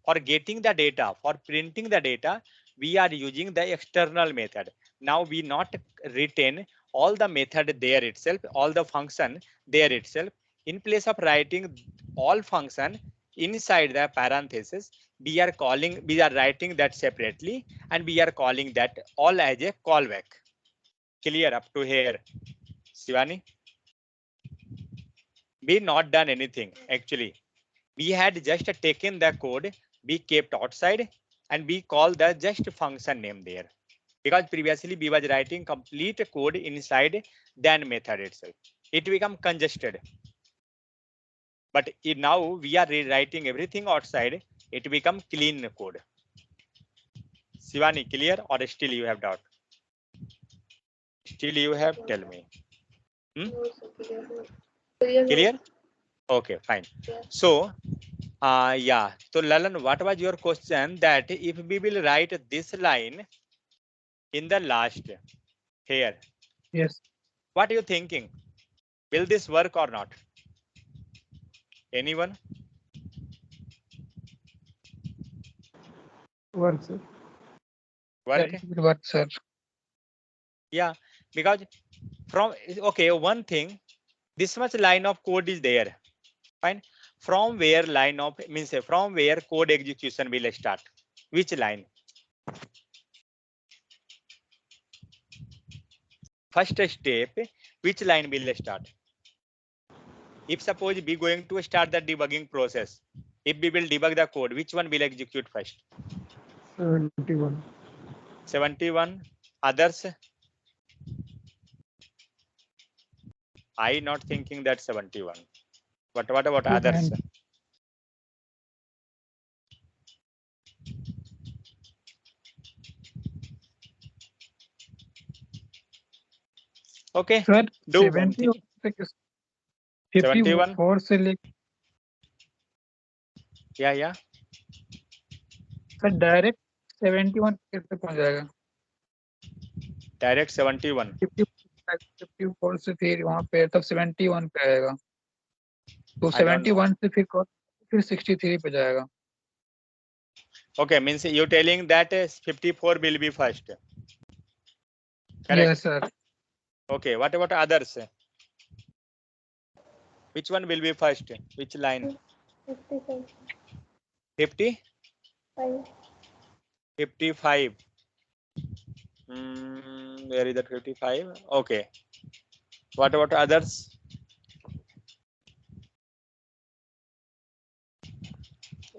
for getting the data, for printing the data, we are using the external method. Now we not retain all the method there itself, all the function there itself. In place of writing all function inside the parenthesis, we are writing that separately, and we are calling that all as a callback. Clear up to here, Shivani? We not done anything actually. We had just taken the code, we kept outside, and we call the just function name there, because previously we was writing complete code inside then method itself. It become congested. But now we are rewriting everything outside. It become clean code. Shivani, clear or still you have doubt? Still you have? Tell me. No, sir, clear. Clear. Clear? Okay, fine. Yes. So, yeah. So, Lalan, what was your question? That if we will write this line in the last here, Yes. what are you thinking? Will this work or not? Anyone? Work, sir. Yeah, Work? it will work, sir. Yeah, because from okay, one thing, this much line of code is there. Fine. From where line of means from where code execution will start? Which line? First step, which line will start? If suppose we going to start the debugging process, if we will debug the code, which one will execute first? 71. 71. Others? I not thinking that 71. But what about others? And Okay, sir, do one thing. 71. 54 से लेकर Yeah. Sir direct 71 कैसे पहुंच जाएगा? Direct 71. 54 से फिर वहाँ पे तब 71 पे आएगा, तो I don't know. 71 से फिर 63 पे जाएगा. Okay, means you telling that 54 will be first. Correct. Yes, sir. Okay, what about others? Which one will be first? Which line? 55. 50? 5. 55. Where is that 55? Okay. What about others?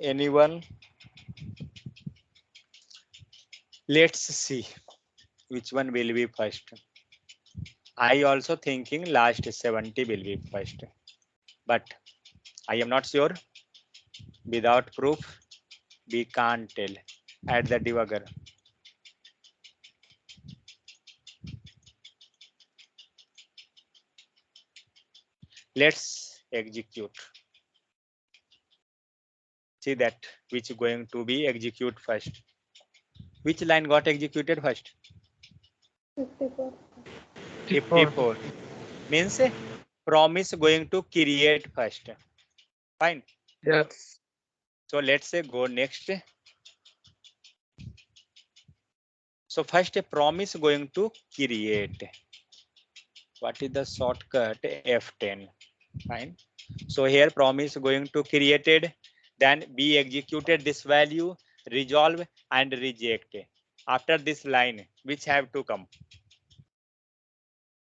Anyone? Let's see which one will be first. I also thinking last 70 will be first, but I am not sure. Without proof, we can't tell. At the debugger. Let's execute. See that which is going to be execute first. Which line got executed first? 54. 54. Means promise going to create first. Fine. Yes. So let's say go next. So first a promise going to create. What is the shortcut? F10. Fine. So here promise going to created, then be executed this value, resolve and reject. After this line, which have to come?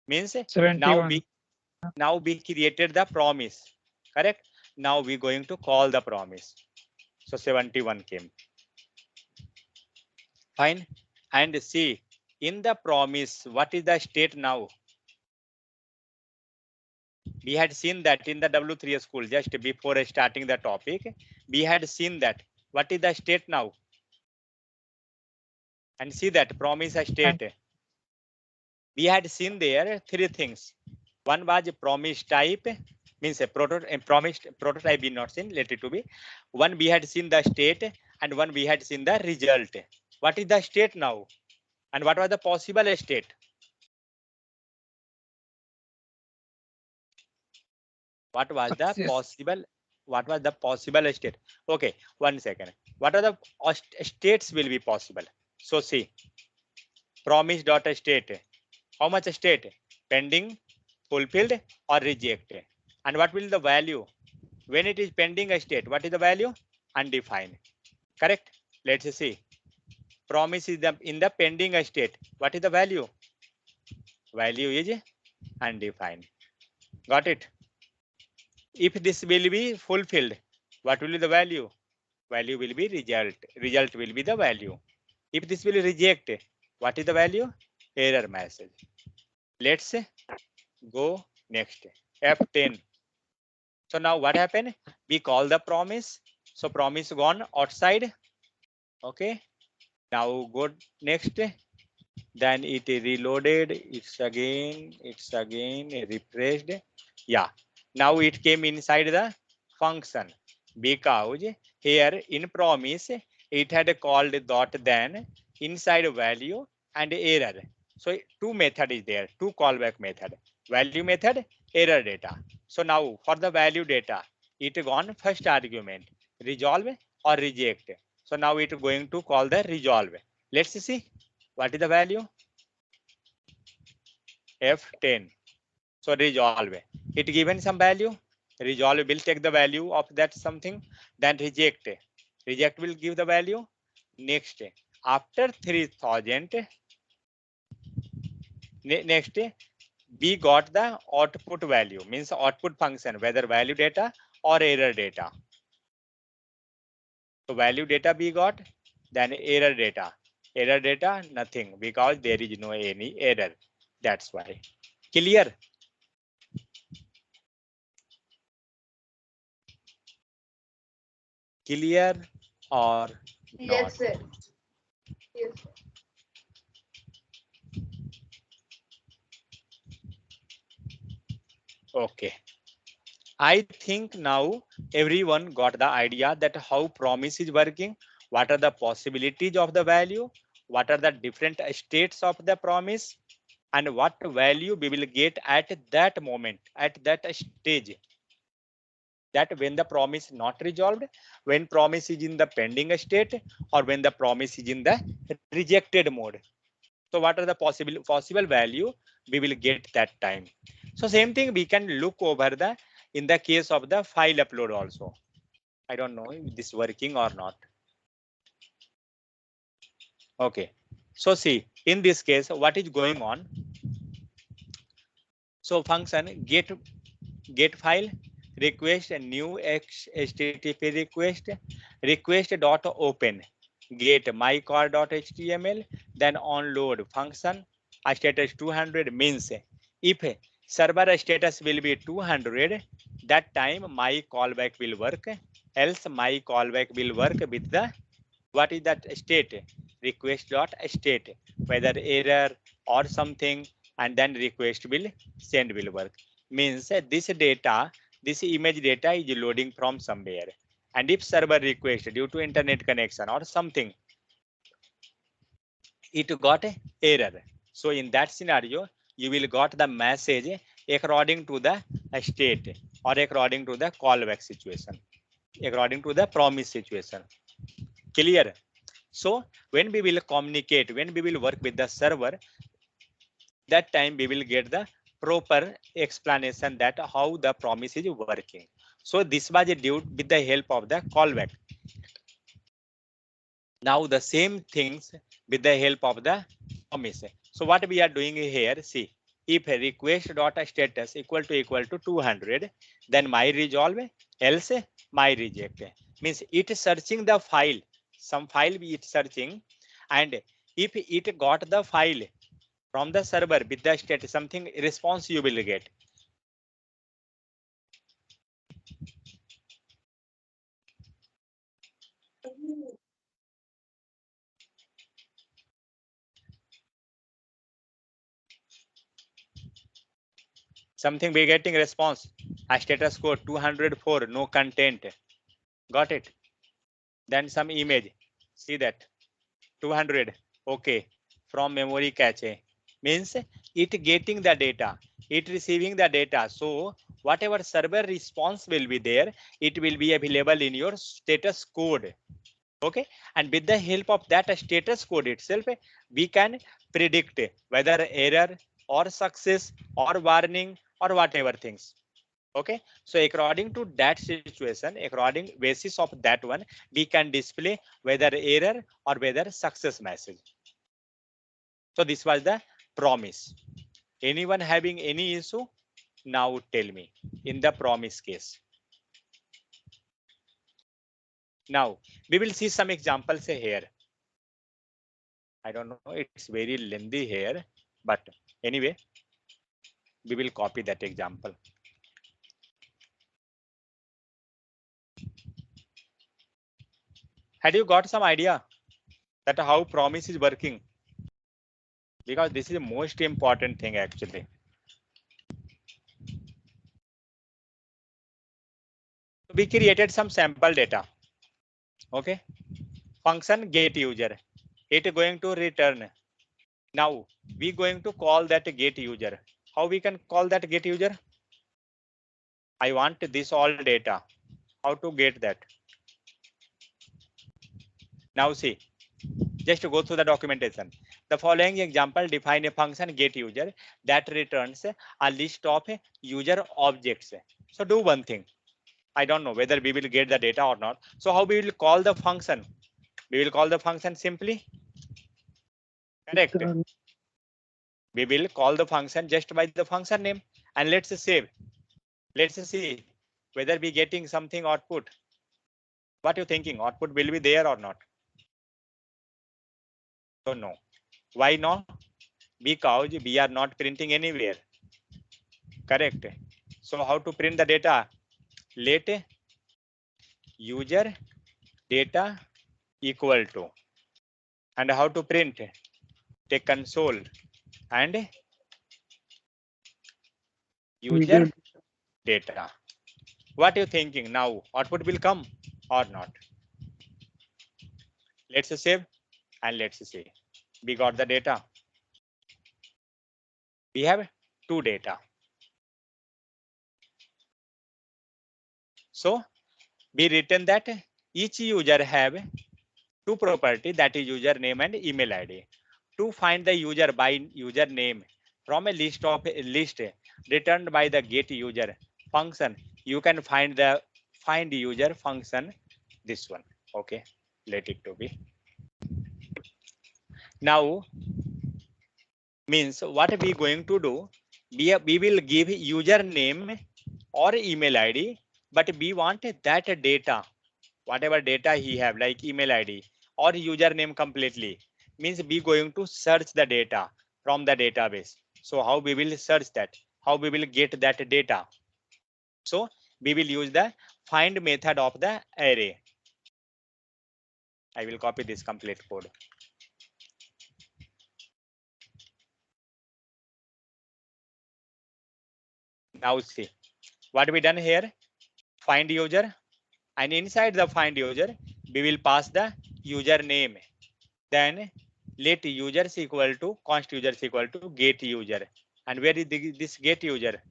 Means 71. now we created the promise. Correct? Now we going to call the promise. So 71 came. Fine. And see in the promise, what is the state now? We had seen that in the W3 school just before starting the topic. We had seen that. What is the state now? And see that promise state. We had seen there three things. One was promise type, means a prototype we not seen, let it to be. One we had seen the state and one we had seen the result. What is the state now? And what was the possible state? What was the possible state? Okay, 1 second. What are the states will be possible? So see, promise dot state. How much state? Pending, fulfilled or rejected. And what will the value? When it is pending a state, what is the value? Undefined. Correct? Let's see. Promise is in the pending state. What is the value? Value is undefined. Got it? If this will be fulfilled, what will be the value? Value will be result. Result will be the value. If this will reject, what is the value? Error message. Let's go next. F10. So now what happened? We call the promise. So promise gone outside. Okay. Now go next. Then it reloaded. It's again refreshed. Yeah. Now it came inside the function because here in promise it had called dot then inside value and error. So two method is there, two callback method, value method, error data. So now for the value data, it gone first argument, resolve or reject. So now it going to call the resolve. Let's see what is the value, F10. So resolve, it given some value, resolve will take the value of that something, then reject, reject will give the value. Next, after 3000, next we got the output value, means output function, whether value data or error data. So value data we got, then error data. Error data nothing because there is no any error. That's why. Clear? Clear or not? Yes, sir. Yes. Okay. I think now everyone got the idea that how promise is working, what are the possibilities of the value, what are the different states of the promise, and what value we will get at that moment, at that stage. That when the promise not resolved, when promise is in the pending state, or when the promise is in the rejected mode. So what are the possible value we will get that time? So same thing we can look over the in the case of the file upload also. I don't know if this working or not. Okay. So see, in this case, what is going on? So function get file, request a new HTTP request, request dot open, get mycar.html, then onload function, a status 200 means if server status will be 200, that time my callback will work, else my callback will work with the, what is that state, request dot state, whether error or something, and then request will send will work. Means this data, this image data is loading from somewhere, and if server request due to internet connection or something, it got a error. So in that scenario, you will got the message according to the state or according to the callback situation, according to the promise situation. Clear? So when we will communicate, when we will work with the server, that time we will get the proper explanation that how the promise is working. So this was due with the help of the callback. Now the same things with the help of the promise. So what we are doing here, see, if request dot status equal to 200, then my resolve, else my reject. Means it is searching the file, some file it searching, and if it got the file from the server with the state, something response you will get. Something we getting response, a status code 204, no content. Got it? Then some image, see that 200, okay, from memory cache, means it getting the data, it receiving the data. So whatever server response will be there, it will be available in your status code. Okay, and with the help of that status code itself, we can predict whether error or success or warning or whatever things. Okay, so according to that situation, according basis of that one, we can display whether error or whether success message. So this was the promise. Anyone having any issue? Now tell me in the promise case. Now we will see some examples here. I don't know, it's very lengthy here, but anyway, we will copy that example. Had you got some idea that how promise is working? Because this is the most important thing actually. we created some sample data. Okay, function get user, it going to return. Now we going to call that get user. How we can call that get user? I want this all data. How to get that? Now see, just to go through the documentation. The following example define a function get user that returns a list of user objects. So do one thing. I don't know whether we will get the data or not. So how we will call the function? We will call the function simply. Correct. We will call the function just by the function name, and let's save. Let's see whether we getting something output. What you thinking? Output will be there or not? Don't know. Why not? Because we are not printing anywhere. Correct. So how to print the data? Let user data equal to, and how to print? Take console and user data. What are you thinking now? Output will come or not? Let's save and let's see. We got the data. We have two data. So we written that each user have two property, that is username and email ID. To find the user by username from a list returned by the get user function, you can find the find user function, this one. Okay, let it to be. Now means what we going to do, we will give username or email ID, but we want that data, whatever data he have, like email ID or username completely, means we going to search the data from the database. So how we will search that? How we will get that data? So we will use the find method of the array. I will copy this complete code. Now see what we done here. Find user, and inside the find user we will pass the username. Then let users equal to const users equal to get user. And where is this get user?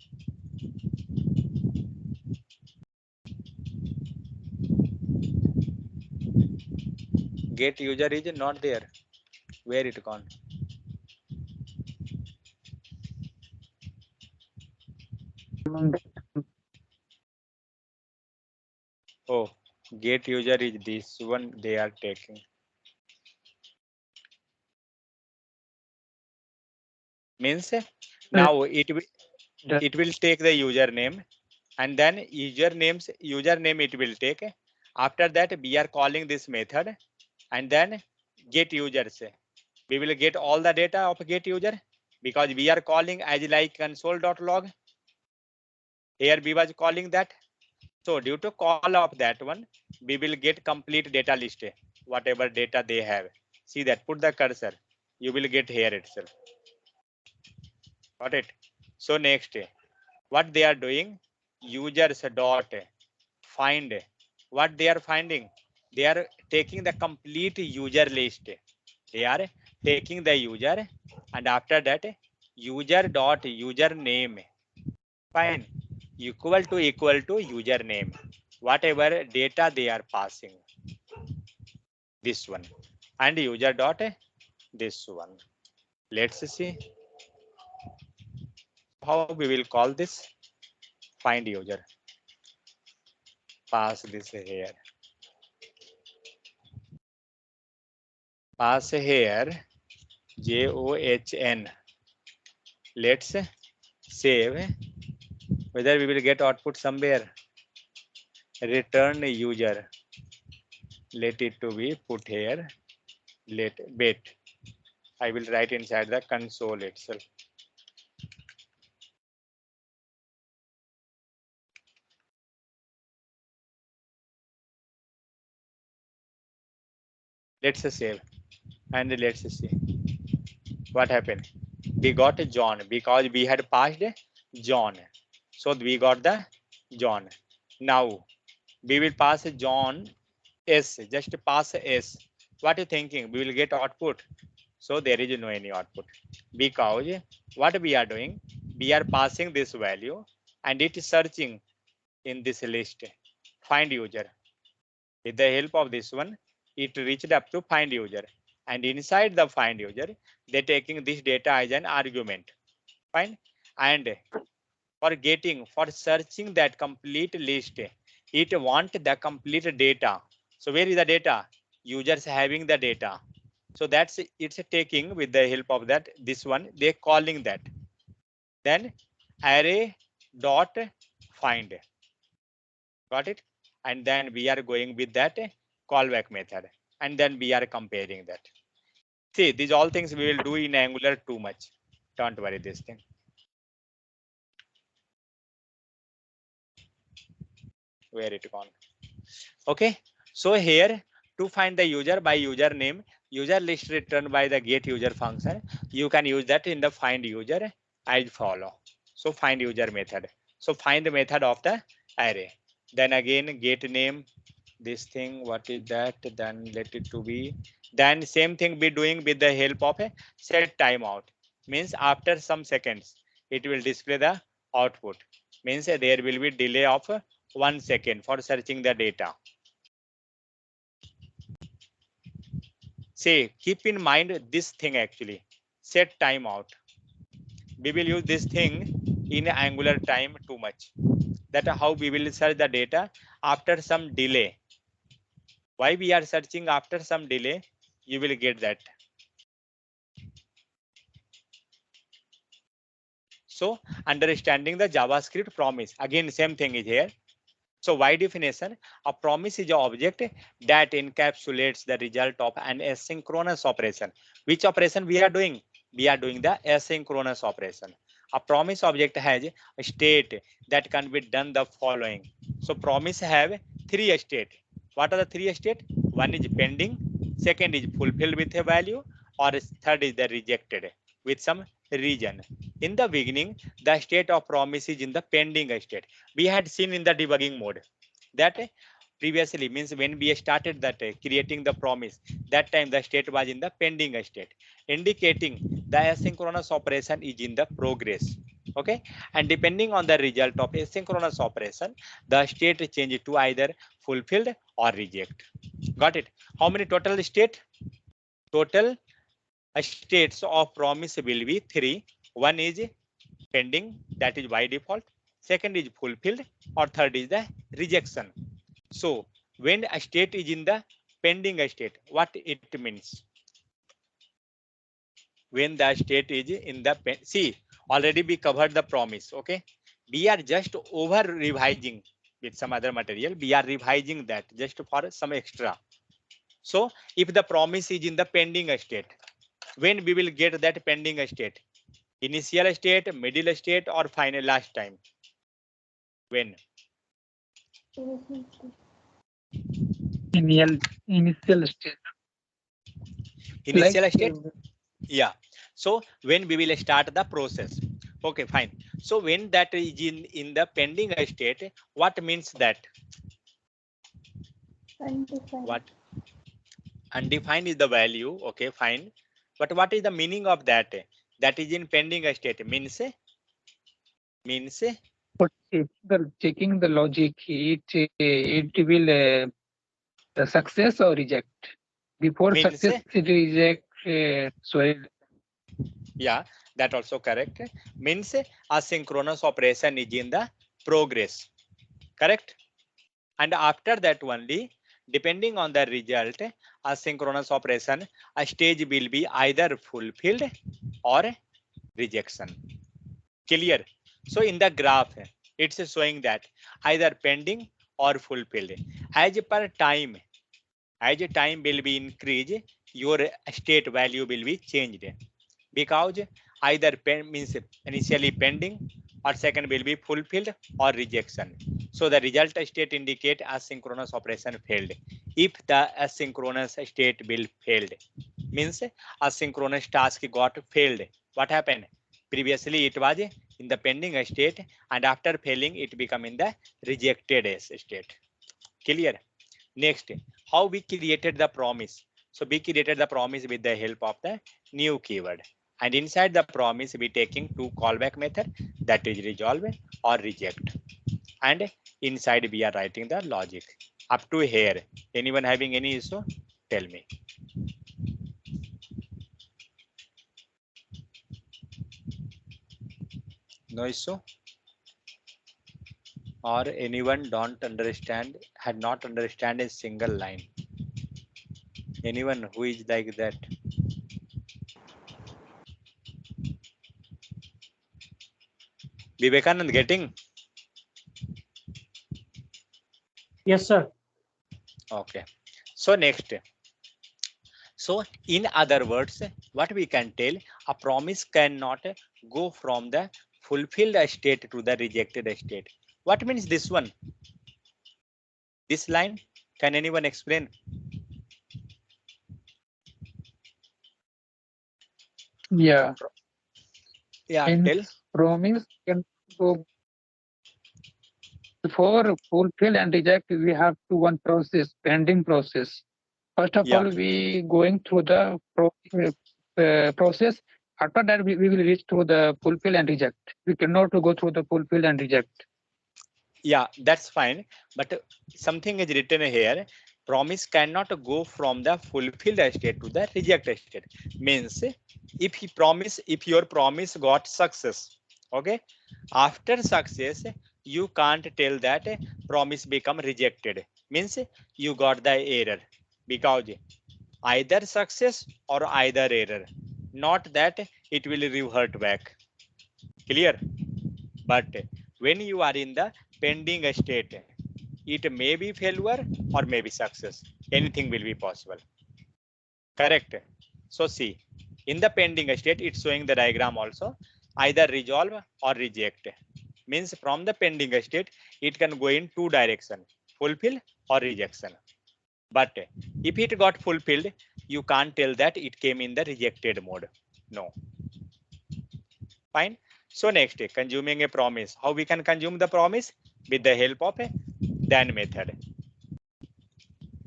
Get user is not there. Where it gone? Oh, get user is this one they are taking. Means now it will take the username, and then username it will take. After that we are calling this method, and then get users. We will get all the data of get user because we are calling as like console.log. Here we was calling that. So due to call of that one, we will get complete data list, whatever data they have. See that, put the cursor, you will get here itself. Got it? So next, what they are doing, users dot find. What they are finding? They are taking the complete user list. They are taking the user, and after that user dot username, fine, equal to username, whatever data they are passing, this one, and user dot this one. Let's see how we will call this. Find user, pass this here, pass here JOHN. Let's save. Whether we will get output somewhere. Return user, let it to be put here. Let wait, I will write inside the console itself. Let's save and let's see what happened. We got John because we had passed John, so we got the John. Now We will pass John S, just pass S. What are you thinking? We will get output. So there is no any output because what we are doing, we are passing this value and it is searching in this list. Find user. With the help of this one, it reached up to find user. And inside the find user, they taking this data as an argument. Fine. And for searching that complete list, it want the complete data. So where is the data? Users having the data. So that's it's taking with the help of that this one they calling that. Then array dot find. Got it? And then we are going with that callback method. And then we are comparing that. See, these all things we will do in Angular too much. Don't worry this thing. Where it gone? Okay. So here to find the user by username, user list returned by the get user function, you can use that in the find user as follow. So find user method. So find the method of the array. Then again get name, this thing, what is that? Then let it to be. Then same thing be doing with the help of a set timeout. Means after some seconds, it will display the output. Means there will be delay of 1 second for searching the data. Say, keep in mind this thing actually, set timeout. We will use this thing in Angular time too much. That how we will search the data after some delay. Why we are searching after some delay? You will get that. So understanding the JavaScript promise. Again, same thing is here. So by definition, a promise is an object that encapsulates the result of an asynchronous operation. Which operation we are doing? We are doing the asynchronous operation. A promise object has a state that can be done the following. So promise have 3 states. What are the 3 states? One is pending, second is fulfilled with a value, or third is the rejected with some region. In the beginning, the state of promise is in the pending state. We had seen in the debugging mode that previously means when we started that creating the promise, that time the state was in the pending state, indicating the asynchronous operation is in the progress. Okay, and depending on the result of asynchronous operation, the state change to either fulfilled or reject. Got it? How many total state? Total states of promise will be 3. One is pending, that is by default. Second is fulfilled, or third is the rejection. So when a state is in the pending state, what it means? When the state is in the see, already we covered the promise. Okay, we are just over revising with some other material. We are revising that just for some extra. So if the promise is in the pending state, when we will get that pending state? Initial state, middle state, or final last time? When? Initial state. Initial Like, state? Yeah. So when we will start the process? Okay, fine. So when that is in the pending state, what means that? Undefined. What? Undefined is the value. Okay, fine. But what is the meaning of that? That is in pending state means but if the checking the logic, it will success or reject. Before means success, it reject. Sorry, yeah, that also correct. Means asynchronous operation is in the progress. Correct? And after that only, depending on the result, asynchronous operation, a stage will be either fulfilled or rejection. Clear? So in the graph, it's showing that either pending or fulfilled. As per time, as time will be increased, your state value will be changed, because either means initially pending, or second will be fulfilled or rejection. So the result state indicate asynchronous operation failed. If the asynchronous state will failed, means asynchronous task got failed. What happened? Previously it was in the pending state, and after failing it become in the rejected state. Clear? Next, how we created the promise. So we created the promise with the help of the new keyword. And inside the promise, we taking two callback method, that is resolve or reject. And inside we are writing the logic. Up to here, anyone having any issue? Tell me. No issue? Or anyone don't understand, had not understand a single line? Anyone who is like that? Vivekanand getting? Yes, sir. Okay. So next. So in other words, what we can tell, a promise cannot go from the fulfilled state to the rejected state. What means this one? This line, can anyone explain? Yeah. Yeah, In tell. promise can go before fulfill and reject. We have to one process, pending process. First of Yeah, all, we going through the process. After that, we will reach to the fulfill and reject. We cannot go through the fulfill and reject. yeah, that's fine. But something is written here. Promise cannot go from the fulfilled state to the rejected state. Means if your promise got success, okay, after success, you can't tell that promise become rejected. Means you got the error because either success or either error. Not that it will revert back. Clear? But when you are in the pending state, it may be failure or maybe success. Anything will be possible. Correct? So see, in the pending state, it's showing the diagram also. Either resolve or reject. Means from the pending state, it can go in two direction, fulfill or rejection. But if it got fulfilled, you can't tell that it came in the rejected mode. No. Fine. So next, consuming a promise. How we can consume the promise? With the help of a then method.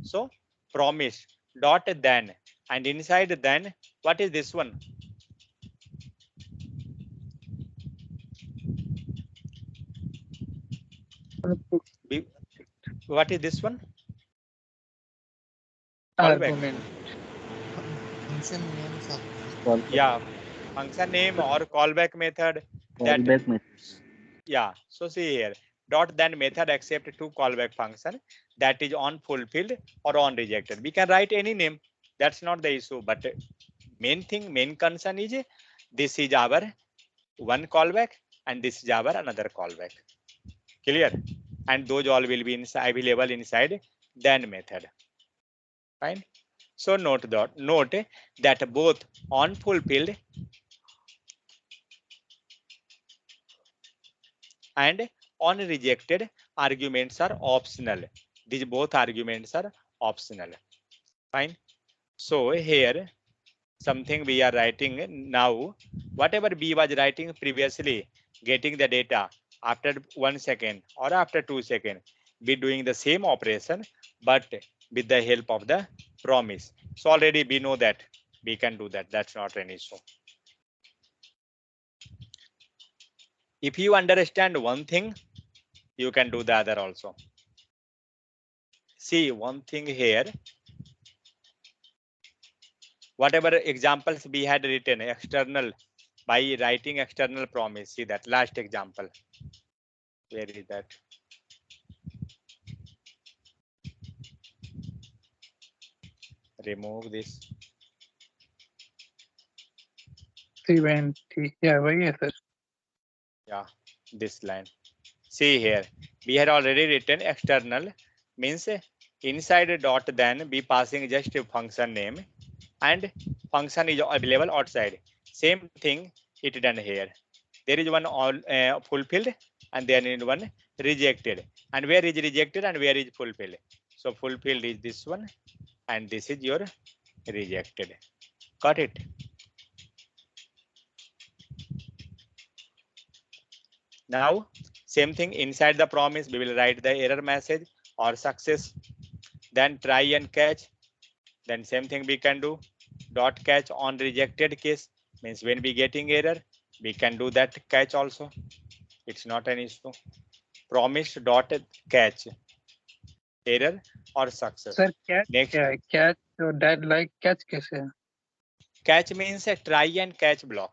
So promise dot then, and inside then, what is this one? What is this one? Callback. Argument. Function name sir. Call Yeah, function name or callback method. That callback methods. yeah. So see here, dot then method accept two callback function that is on fulfilled or on rejected. We can write any name. That's not the issue. But main concern is this is our one callback and this is our another callback. Clear? And those all will be available inside then method. Fine. So note that both on fulfilled and on rejected arguments are optional. These both arguments are optional. Fine. So here something we are writing now, whatever B was writing previously, getting the data after 1 second or after 2 seconds, be doing the same operation, but with the help of the promise. So already we know that we can do that. That's not an issue. If you understand one thing, you can do the other also. See one thing here, whatever examples we had written external by writing external promise. See that last example. Where is that? Remove this. 70. Yeah, yes, sir. Yeah, this line. See here, we had already written external means inside a dot then be passing just a function name and function is available outside. Same thing it done here. There is one all fulfilled and then in one rejected. And where is rejected and where is fulfilled? So fulfilled is this one and this is your rejected. Got it? Now, same thing inside the promise, we will write the error message or success. Then try and catch. Then same thing we can do. Dot catch on rejected case means when we getting error, we can do that catch also. It's not an issue. Promise dot catch error or success. Sir, catch, Next, catch, so that like catch कैसे है? catch means a try and catch block.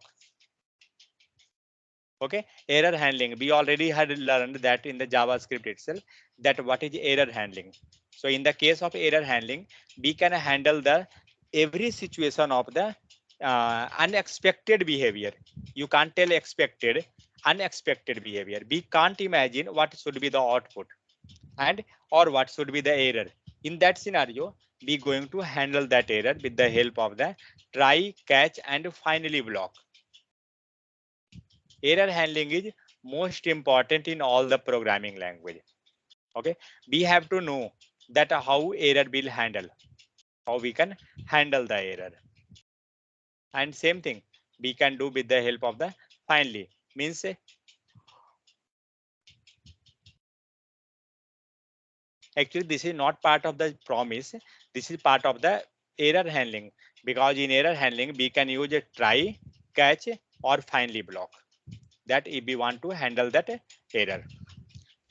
Okay, error handling. We already had learned that in the JavaScript itself that what is error handling. So in the case of error handling, we can handle the every situation of the unexpected behavior. You can't tell expected, unexpected behavior. We can't imagine what should be the output and or what should be the error. In that scenario, we going to handle that error with the help of the try, catch, and finally block. Error handling is most important in all the programming language. Okay, we have to know that how error will handle, how we can handle the error. And same thing we can do with the help of the finally means actually this is not part of the promise, this is part of the error handling, because in error handling we can use a try, catch, or finally block, that if we want to handle that error.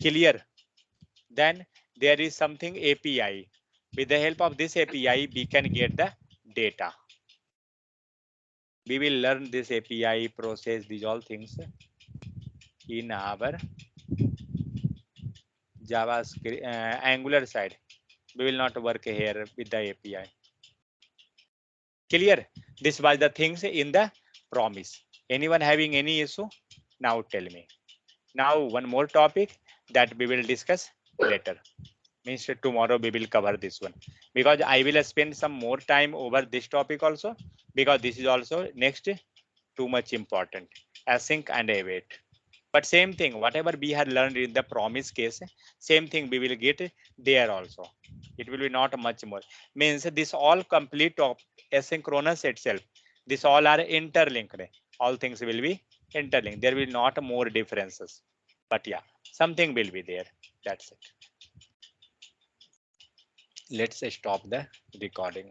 Clear? Then there is something API. With the help of this API, we can get the data. We will learn this API process, these all things in our JavaScript Angular side. We will not work here with the API. Clear? This was the things in the promise. Anyone having any issue? Now tell me. Now one more topic that we will discuss later. Means tomorrow we will cover this one, because I will spend some more time over this topic also, because this is also next too much important, async and await. But same thing, whatever we had learned in the promise case, same thing we will get there also. It will be not much more. Means this all complete of asynchronous itself. This all are interlinked. All things will be interlinked. There will not more differences. But yeah, something will be there. That's it. Let's stop the recording.